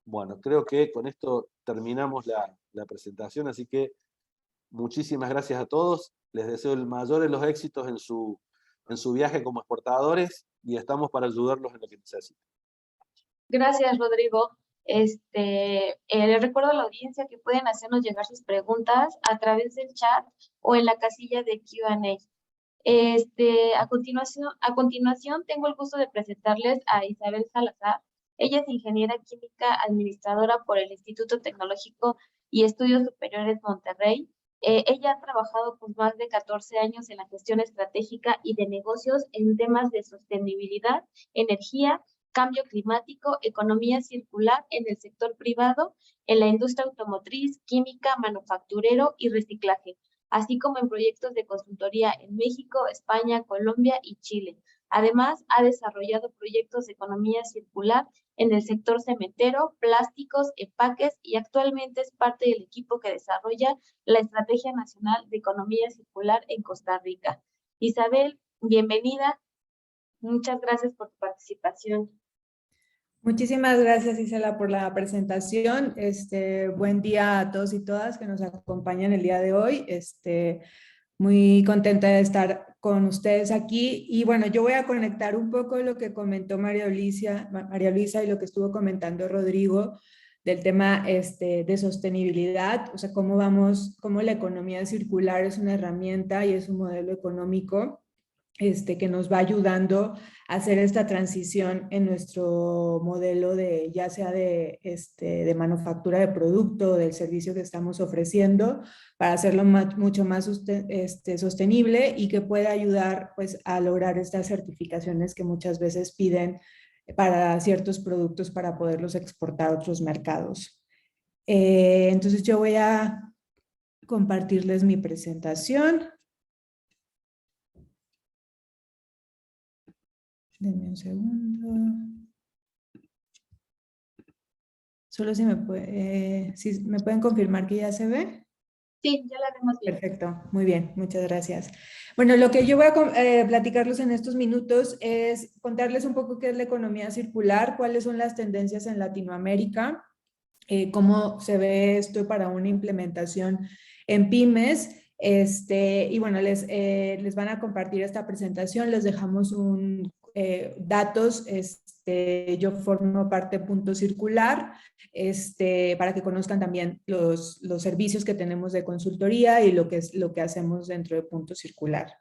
Bueno, creo que con esto terminamos la presentación, así que muchísimas gracias a todos. Les deseo el mayor de los éxitos en su viaje como exportadores y estamos para ayudarlos en lo que necesiten. Gracias, Rodrigo. Les recuerdo a la audiencia que pueden hacernos llegar sus preguntas a través del chat o en la casilla de Q&A. A continuación tengo el gusto de presentarles a Isabel Salazar. Ella es ingeniera química administradora por el Instituto Tecnológico y Estudios Superiores Monterrey. Ella ha trabajado por más de 14 años en la gestión estratégica y de negocios en temas de sostenibilidad, energía, cambio climático, economía circular en el sector privado, en la industria automotriz, química, manufacturero y reciclaje, así como en proyectos de consultoría en México, España, Colombia y Chile. Además, ha desarrollado proyectos de economía circular en el sector cementero, plásticos, empaques y actualmente es parte del equipo que desarrolla la Estrategia Nacional de Economía Circular en Costa Rica. Isabel, bienvenida. Muchas gracias por tu participación. Muchísimas gracias, Isela, por la presentación. Buen día a todos y todas que nos acompañan el día de hoy. Muy contenta de estar con ustedes aquí. Y bueno, yo voy a conectar un poco lo que comentó María Luisa y lo que estuvo comentando Rodrigo del tema de sostenibilidad, o sea, cómo la economía circular es una herramienta y es un modelo económico que nos va ayudando a hacer esta transición en nuestro modelo de, ya sea de manufactura de producto o del servicio que estamos ofreciendo, para hacerlo mucho más sostenible y que pueda ayudar pues, a lograr estas certificaciones que muchas veces piden para ciertos productos para poderlos exportar a otros mercados. Entonces yo voy a compartirles mi presentación. Denme un segundo. Solo si me pueden confirmar que ya se ve. Sí, ya la vemos bien. Perfecto, muy bien, muchas gracias. Bueno, lo que yo voy a platicarles en estos minutos es contarles un poco qué es la economía circular, cuáles son las tendencias en Latinoamérica, cómo se ve esto para una implementación en pymes. Y bueno, les van a compartir esta presentación, les dejamos datos, yo formo parte de Punto Circular, para que conozcan también los servicios que tenemos de consultoría y lo que hacemos dentro de Punto Circular.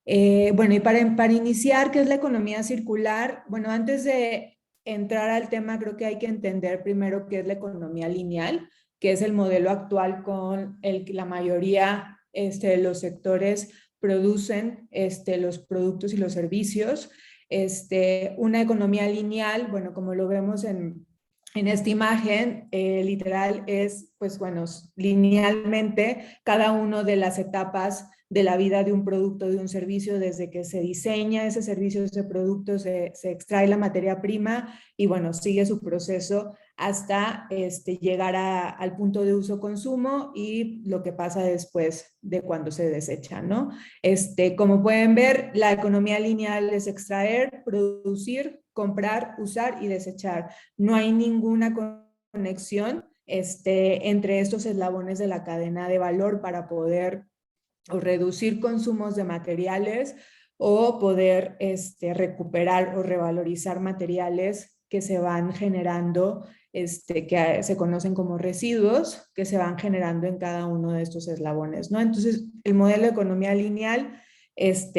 Bueno, y para iniciar, ¿qué es la economía circular? Bueno, antes de entrar al tema, creo que hay que entender primero qué es la economía lineal, que es el modelo actual con el que la mayoría de los sectores producen los productos y los servicios. Una economía lineal, bueno, como lo vemos en esta imagen, literal es, pues bueno, linealmente cada una de las etapas de la vida de un producto, de un servicio, desde que se diseña ese servicio, ese producto, se extrae la materia prima y bueno, sigue su proceso hasta llegar al punto de uso-consumo y lo que pasa después de cuando se desecha, ¿no? Como pueden ver, la economía lineal es extraer, producir, comprar, usar y desechar. No hay ninguna conexión entre estos eslabones de la cadena de valor para poder o reducir consumos de materiales o poder recuperar o revalorizar materiales que se van generando, que se conocen como residuos, que se van generando en cada uno de estos eslabones, ¿no? Entonces, el modelo de economía lineal es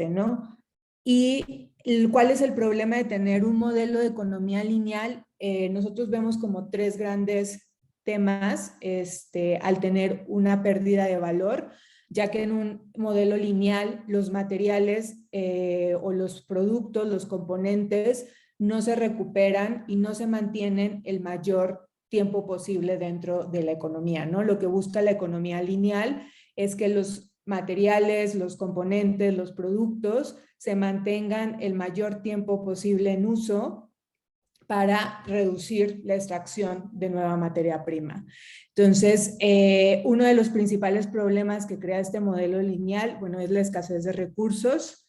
¿no? ¿Y cuál es el problema de tener un modelo de economía lineal? Nosotros vemos como tres grandes temas al tener una pérdida de valor, ya que en un modelo lineal los materiales o los productos, los componentes, no se recuperan y no se mantienen el mayor tiempo posible dentro de la economía, ¿no? Lo que busca la economía lineal es que los materiales, los componentes, los productos se mantengan el mayor tiempo posible en uso para reducir la extracción de nueva materia prima. Entonces, uno de los principales problemas que crea este modelo lineal, bueno, es la escasez de recursos.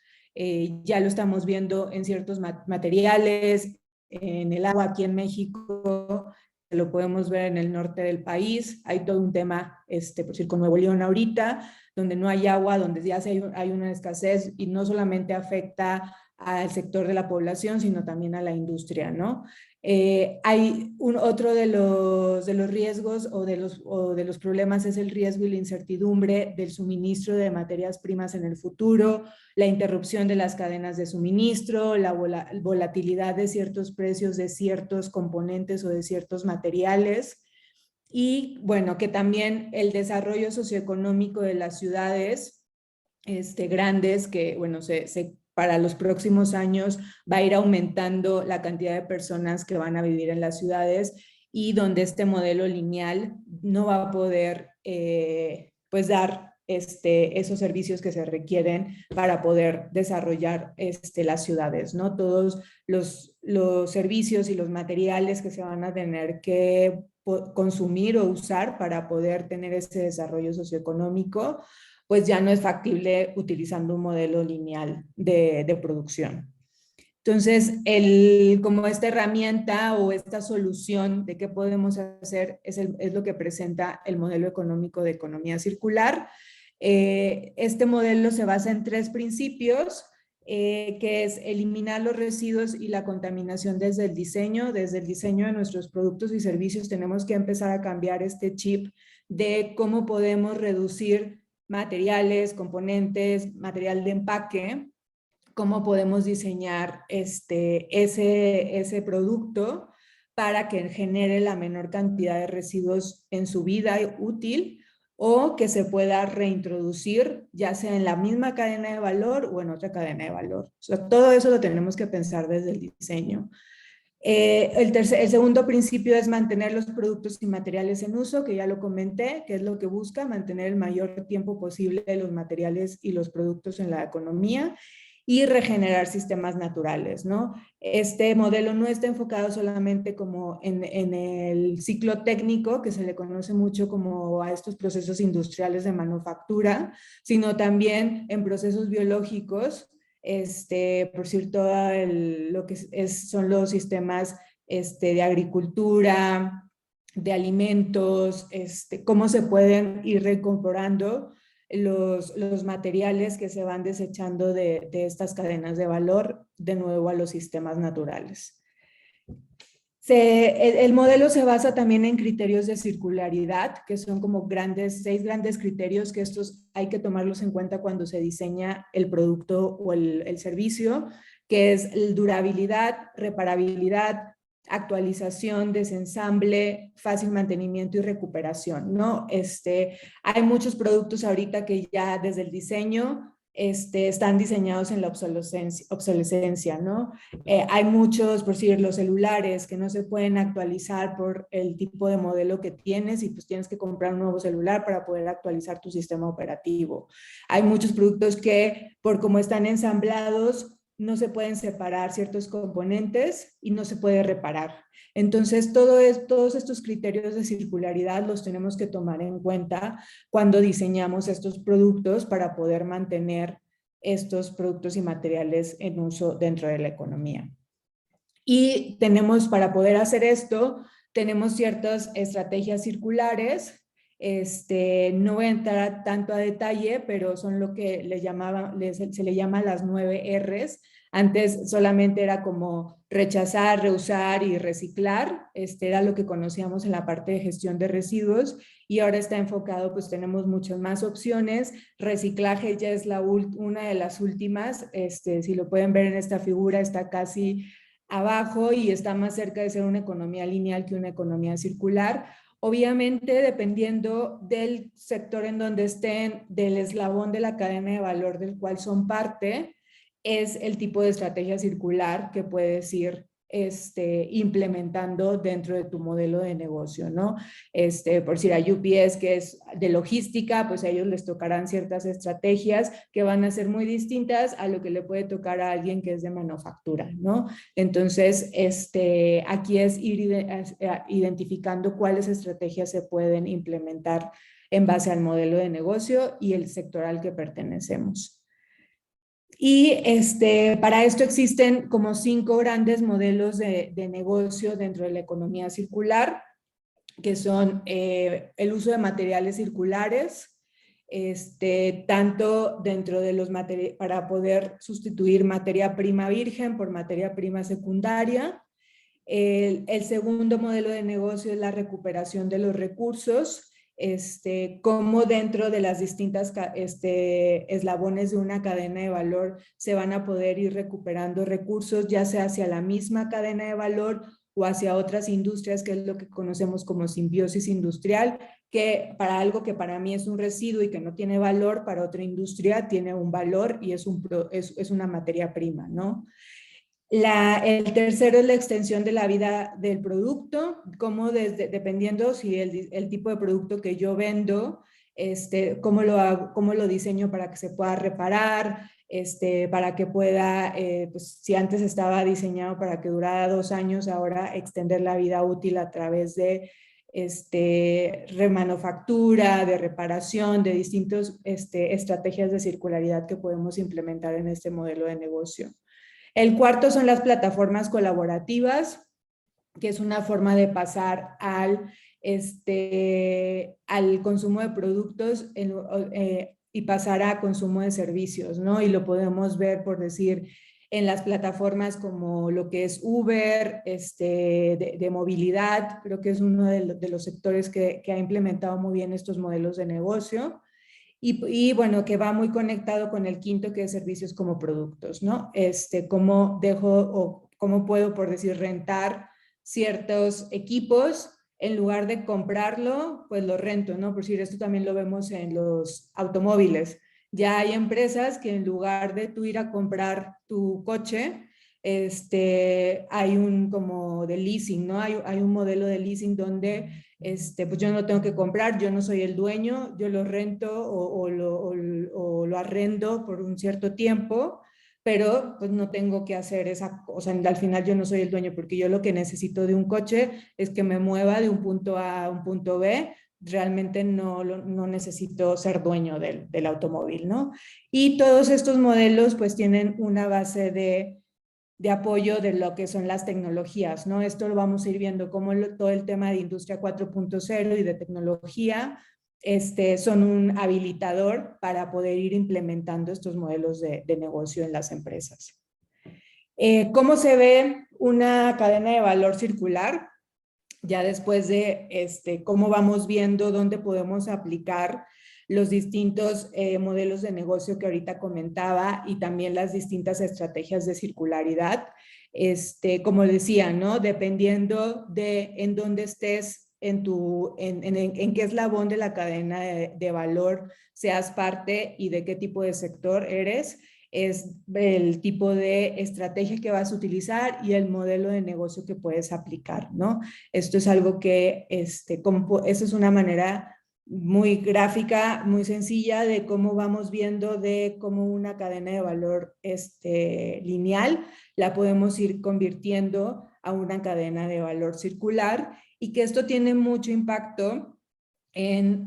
Ya lo estamos viendo en ciertos materiales, en el agua aquí en México, lo podemos ver en el norte del país. Hay todo un tema, por decir, con Nuevo León ahorita, donde no hay agua, donde ya hay una escasez y no solamente afecta al sector de la población, sino también a la industria, ¿no? Hay otro de los riesgos o de los problemas es el riesgo y la incertidumbre del suministro de materias primas en el futuro, la interrupción de las cadenas de suministro, la volatilidad de ciertos precios de ciertos componentes o de ciertos materiales. Y bueno, que también el desarrollo socioeconómico de las ciudades grandes, que bueno, para los próximos años va a ir aumentando la cantidad de personas que van a vivir en las ciudades y donde este modelo lineal no va a poder pues dar esos servicios que se requieren para poder desarrollar las ciudades, ¿no? Todos los servicios y los materiales que se van a tener que consumir o usar para poder tener ese desarrollo socioeconómico, pues ya no es factible utilizando un modelo lineal de producción. Entonces, como esta herramienta o esta solución de qué podemos hacer es lo que presenta el modelo económico de economía circular. Este modelo se basa en 3 principios, que es eliminar los residuos y la contaminación desde el diseño. Desde el diseño de nuestros productos y servicios tenemos que empezar a cambiar este chip de cómo podemos reducir materiales, componentes, material de empaque, cómo podemos diseñar ese producto para que genere la menor cantidad de residuos en su vida útil o que se pueda reintroducir, ya sea en la misma cadena de valor o en otra cadena de valor. O sea, todo eso lo tenemos que pensar desde el diseño. El segundo principio es mantener los productos y materiales en uso, que ya lo comenté, que es lo que busca, mantener el mayor tiempo posible los materiales y los productos en la economía y regenerar sistemas naturales, ¿no? Este modelo no está enfocado solamente como en el ciclo técnico, que se le conoce mucho como a estos procesos industriales de manufactura, sino también en procesos biológicos, por decir todo lo que son los sistemas de agricultura, de alimentos, cómo se pueden ir reincorporando los materiales que se van desechando de estas cadenas de valor de nuevo a los sistemas naturales. El modelo se basa también en criterios de circularidad, que son como 6 grandes criterios que estos hay que tomarlos en cuenta cuando se diseña el producto o el servicio, que es durabilidad, reparabilidad, actualización, desensamble, fácil mantenimiento y recuperación, ¿no? Hay muchos productos ahorita que ya desde el diseño están diseñados en la obsolescencia, ¿no? Hay muchos, por decir, los celulares que no se pueden actualizar por el tipo de modelo que tienes y pues tienes que comprar un nuevo celular para poder actualizar tu sistema operativo. Hay muchos productos que por cómo están ensamblados no se pueden separar ciertos componentes y no se puede reparar. Entonces, todos estos criterios de circularidad los tenemos que tomar en cuenta cuando diseñamos estos productos para poder mantener estos productos y materiales en uso dentro de la economía. Y para poder hacer esto, tenemos ciertas estrategias circulares. No voy a entrar tanto a detalle, pero son lo que se le llama las 9 Rs. Antes solamente era como rechazar, reusar y reciclar. Era lo que conocíamos en la parte de gestión de residuos y ahora está enfocado, pues tenemos muchas más opciones. Reciclaje ya es una de las últimas. Si lo pueden ver en esta figura, está casi abajo y está más cerca de ser una economía lineal que una economía circular. Obviamente, dependiendo del sector en donde estén, del eslabón de la cadena de valor del cual son parte, es el tipo de estrategia circular que puedes ir implementando dentro de tu modelo de negocio, ¿no? Por decir a UPS, que es de logística, pues a ellos les tocarán ciertas estrategias que van a ser muy distintas a lo que le puede tocar a alguien que es de manufactura, ¿no? Entonces, aquí es ir identificando cuáles estrategias se pueden implementar en base al modelo de negocio y el sector al que pertenecemos. Y para esto existen como 5 grandes modelos de negocio dentro de la economía circular, que son el uso de materiales circulares, tanto dentro de los para poder sustituir materia prima virgen por materia prima secundaria. El segundo modelo de negocio es la recuperación de los recursos, cómo dentro de las distintas eslabones de una cadena de valor se van a poder ir recuperando recursos, ya sea hacia la misma cadena de valor o hacia otras industrias, que es lo que conocemos como simbiosis industrial, que para algo que para mí es un residuo y que no tiene valor, para otra industria tiene un valor y es una materia prima, ¿no? El tercero es la extensión de la vida del producto, como dependiendo si el tipo de producto que yo vendo, cómo lo diseño para que se pueda reparar, para que pueda, pues si antes estaba diseñado para que durara 2 años, ahora extender la vida útil a través de remanufactura, de reparación, de distintas estrategias de circularidad que podemos implementar en este modelo de negocio. El cuarto son las plataformas colaborativas, que es una forma de pasar al consumo de productos y pasar a consumo de servicios, ¿no? Y lo podemos ver, por decir, en las plataformas como lo que es Uber, de movilidad, creo que es uno de los sectores que ha implementado muy bien estos modelos de negocio. Y bueno, que va muy conectado con el quinto, que es servicios como productos, ¿no? Cómo puedo, por decir, rentar ciertos equipos, en lugar de comprarlo, pues lo rento, ¿no? Por decir, esto también lo vemos en los automóviles. Ya hay empresas que en lugar de tú ir a comprar tu coche, hay un como de leasing, ¿no? Hay un modelo de leasing donde pues yo no lo tengo que comprar, yo no soy el dueño, yo lo rento o lo arrendo por un cierto tiempo, pero pues no tengo que hacer o sea, al final yo no soy el dueño, porque yo lo que necesito de un coche es que me mueva de un punto A a un punto B, realmente no necesito ser dueño del automóvil, ¿no? Y todos estos modelos pues tienen una base de apoyo de lo que son las tecnologías, ¿no? Esto lo vamos a ir viendo como todo el tema de industria 4.0 y de tecnología son un habilitador para poder ir implementando estos modelos de negocio en las empresas. ¿Cómo se ve una cadena de valor circular? Ya después de cómo vamos viendo dónde podemos aplicar los distintos modelos de negocio que ahorita comentaba y también las distintas estrategias de circularidad. Como decía, ¿no? Dependiendo de en dónde estés, en qué eslabón de la cadena de valor seas parte y de qué tipo de sector eres, es el tipo de estrategia que vas a utilizar y el modelo de negocio que puedes aplicar, ¿no? Esto es algo que, eso es una manera muy gráfica, muy sencilla de cómo vamos viendo de cómo una cadena de valor lineal la podemos ir convirtiendo a una cadena de valor circular, y que esto tiene mucho impacto en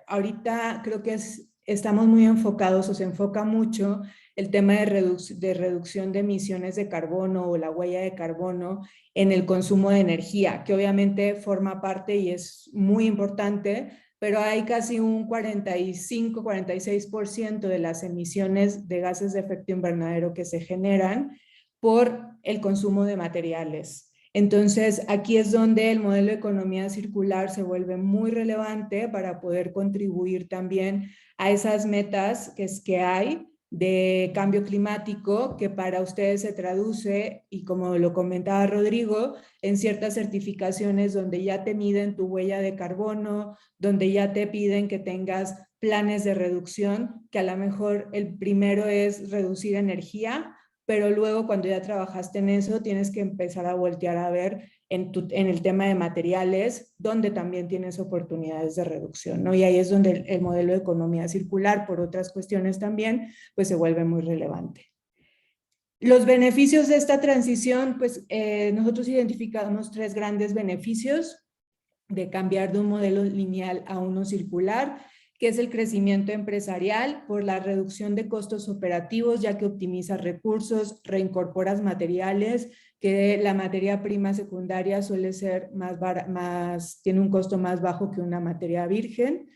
ahorita creo que estamos muy enfocados, o se enfoca mucho el tema de reducción de emisiones de carbono o la huella de carbono en el consumo de energía, que obviamente forma parte y es muy importante, pero hay casi un 45-46% de las emisiones de gases de efecto invernadero que se generan por el consumo de materiales. Entonces, aquí es donde el modelo de economía circular se vuelve muy relevante para poder contribuir también a esas metas que hay de cambio climático, que para ustedes se traduce, y como lo comentaba Rodrigo, en ciertas certificaciones donde ya te miden tu huella de carbono, donde ya te piden que tengas planes de reducción, que a lo mejor el primero es reducir energía, pero luego cuando ya trabajaste en eso tienes que empezar a voltear a ver en el tema de materiales, donde también tienes oportunidades de reducción, ¿no? Y ahí es donde el modelo de economía circular, por otras cuestiones también, pues se vuelve muy relevante. Los beneficios de esta transición, pues nosotros identificamos 3 grandes beneficios de cambiar de un modelo lineal a uno circular, que es el crecimiento empresarial por la reducción de costos operativos, ya que optimizas recursos, reincorporas materiales, que la materia prima secundaria suele ser tiene un costo más bajo que una materia virgen.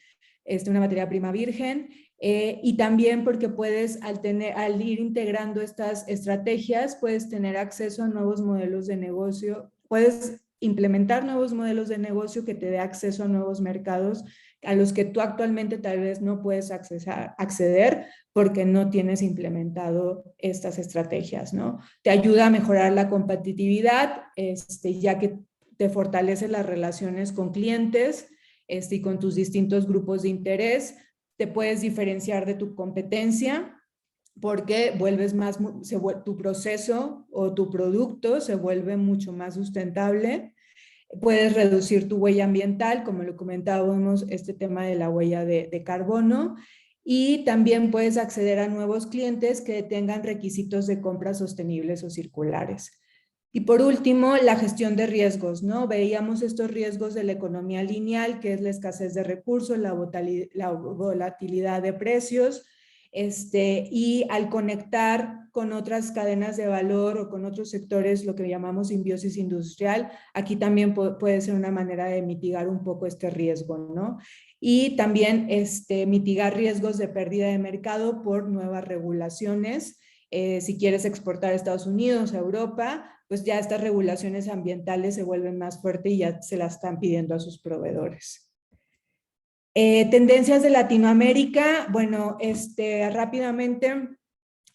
una materia prima virgen, y también porque puedes, al ir integrando estas estrategias, puedes tener acceso a nuevos modelos de negocio, puedes implementar nuevos modelos de negocio que te dé acceso a nuevos mercados a los que tú actualmente tal vez no puedes acceder porque no tienes implementado estas estrategias, ¿no? Te ayuda a mejorar la competitividad, ya que te fortalece las relaciones con clientes y con tus distintos grupos de interés. Te puedes diferenciar de tu competencia porque tu proceso o tu producto se vuelve mucho más sustentable. Puedes reducir tu huella ambiental, como lo comentábamos, este tema de la huella de carbono, y también puedes acceder a nuevos clientes que tengan requisitos de compra sostenibles o circulares. Y por último, la gestión de riesgos, ¿no? Veíamos estos riesgos de la economía lineal, que es la escasez de recursos, la volatilidad de precios, y al conectar con otras cadenas de valor o con otros sectores, lo que llamamos simbiosis industrial, aquí también puede ser una manera de mitigar un poco este riesgo, ¿no? Y también mitigar riesgos de pérdida de mercado por nuevas regulaciones. Si quieres exportar a Estados Unidos, a Europa, pues ya estas regulaciones ambientales se vuelven más fuertes y ya se las están pidiendo a sus proveedores. Tendencias de Latinoamérica, bueno, rápidamente,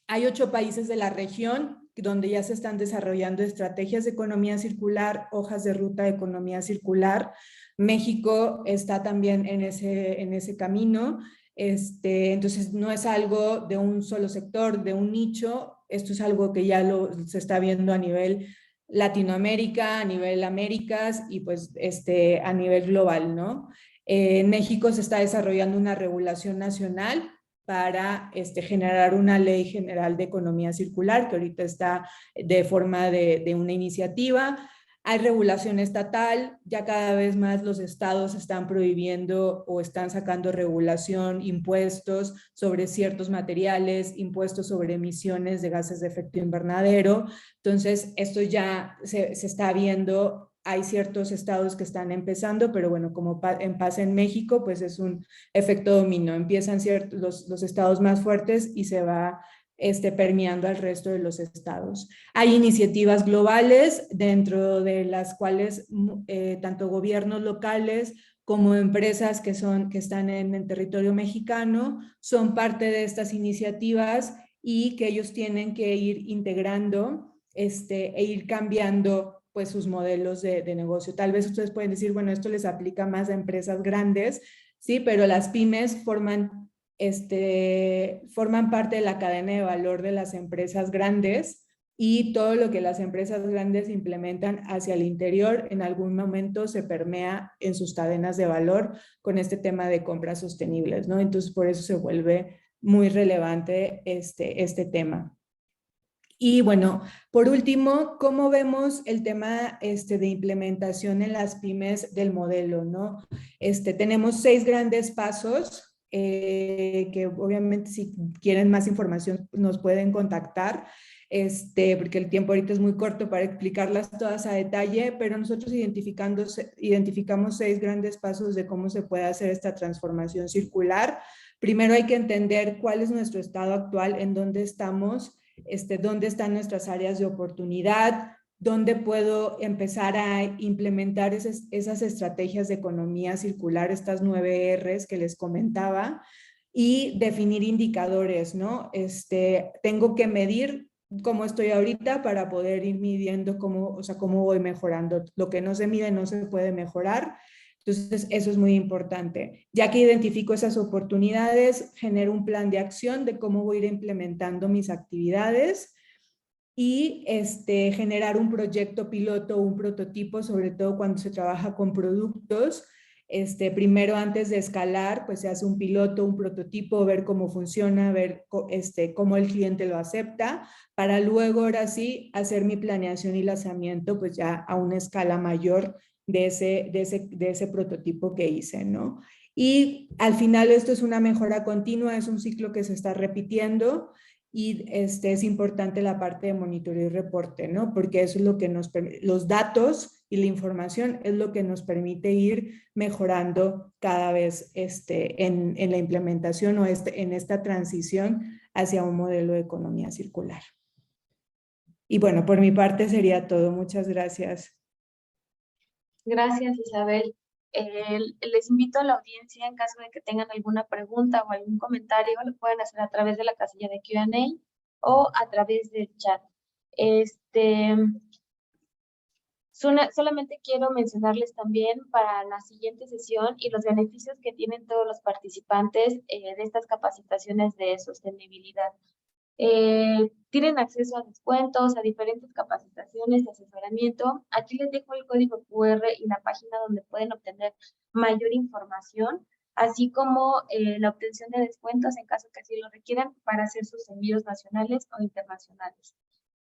hay 8 países de la región donde ya se están desarrollando estrategias de economía circular, hojas de ruta de economía circular. México está también en ese camino. Entonces, no es algo de un solo sector, de un nicho. Esto es algo que ya se está viendo a nivel Latinoamérica, a nivel Américas y pues a nivel global, ¿no? En México se está desarrollando una regulación nacional para generar una ley general de economía circular, que ahorita está de forma de una iniciativa. Hay regulación estatal, ya cada vez más los estados están prohibiendo o están sacando regulación, impuestos sobre ciertos materiales, impuestos sobre emisiones de gases de efecto invernadero. Entonces, esto ya se está viendo. Hay ciertos estados que están empezando, pero bueno, como pasa en México, pues es un efecto dominó. Empiezan los estados más fuertes y se va permeando al resto de los estados. Hay iniciativas globales dentro de las cuales tanto gobiernos locales como empresas que están en el territorio mexicano son parte de estas iniciativas y que ellos tienen que ir integrando e ir cambiando pues sus modelos de negocio. Tal vez ustedes pueden decir, bueno, esto les aplica más a empresas grandes, sí, pero las pymes forman parte de la cadena de valor de las empresas grandes y todo lo que las empresas grandes implementan hacia el interior en algún momento se permea en sus cadenas de valor con este tema de compras sostenibles, ¿no? Entonces, por eso se vuelve muy relevante este tema. Y bueno, por último, ¿cómo vemos el tema de implementación en las pymes del modelo, ¿no? Tenemos 6 grandes pasos que obviamente si quieren más información nos pueden contactar, porque el tiempo ahorita es muy corto para explicarlas todas a detalle, pero nosotros identificamos 6 grandes pasos de cómo se puede hacer esta transformación circular. Primero hay que entender cuál es nuestro estado actual, en dónde estamos, dónde están nuestras áreas de oportunidad, dónde puedo empezar a implementar esas estrategias de economía circular, estas 9 Rs que les comentaba, y definir indicadores, ¿no? Tengo que medir cómo estoy ahorita para poder ir midiendo cómo voy mejorando. Lo que no se mide no se puede mejorar. Entonces, eso es muy importante. Ya que identifico esas oportunidades, genero un plan de acción de cómo voy a ir implementando mis actividades y generar un proyecto piloto o un prototipo, sobre todo cuando se trabaja con productos. Primero, antes de escalar, pues se hace un piloto, un prototipo, ver cómo funciona, ver cómo el cliente lo acepta, para luego, ahora sí, hacer mi planeación y lanzamiento, pues ya a una escala mayor de ese prototipo que hice, ¿no? Y al final esto es una mejora continua, es un ciclo que se está repitiendo y es importante la parte de monitoreo y reporte, ¿no? Porque eso es lo que los datos y la información es lo que nos permite ir mejorando cada vez en la implementación o en esta transición hacia un modelo de economía circular. Y bueno, por mi parte sería todo. Muchas gracias. Gracias, Isabel. Les invito a la audiencia, en caso de que tengan alguna pregunta o algún comentario, lo pueden hacer a través de la casilla de Q&A o a través del chat. Solamente quiero mencionarles también para la siguiente sesión y los beneficios que tienen todos los participantes de estas capacitaciones de sostenibilidad. Tienen acceso a descuentos, a diferentes capacitaciones de asesoramiento. Aquí les dejo el código QR y la página donde pueden obtener mayor información, así como la obtención de descuentos en caso que así lo requieran para hacer sus envíos nacionales o internacionales.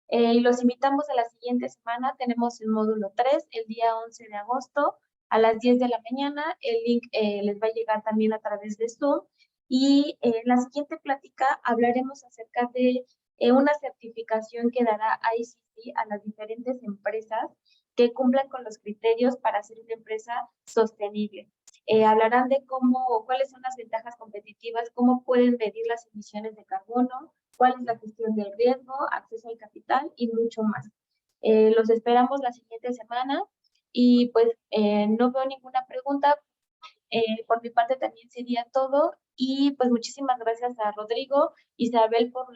Y los invitamos a la siguiente semana. Tenemos el módulo 3, el día 11 de agosto a las 10 de la mañana. El link les va a llegar también a través de Zoom. Y en la siguiente plática hablaremos acerca de una certificación que dará ICC a las diferentes empresas que cumplan con los criterios para ser una empresa sostenible. Hablarán de cuáles son las ventajas competitivas, cómo pueden medir las emisiones de carbono, cuál es la gestión del riesgo, acceso al capital y mucho más. Los esperamos la siguiente semana y pues no veo ninguna pregunta. Por mi parte también sería todo y pues muchísimas gracias a Rodrigo, Isabel por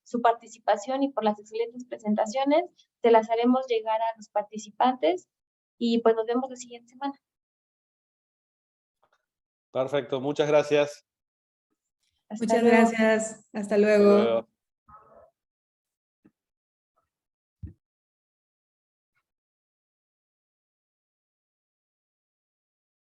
su participación y por las excelentes presentaciones. Se las haremos llegar a los participantes y pues nos vemos la siguiente semana. Perfecto, muchas gracias. Hasta Muchas luego. gracias. Hasta Hasta luego. luego.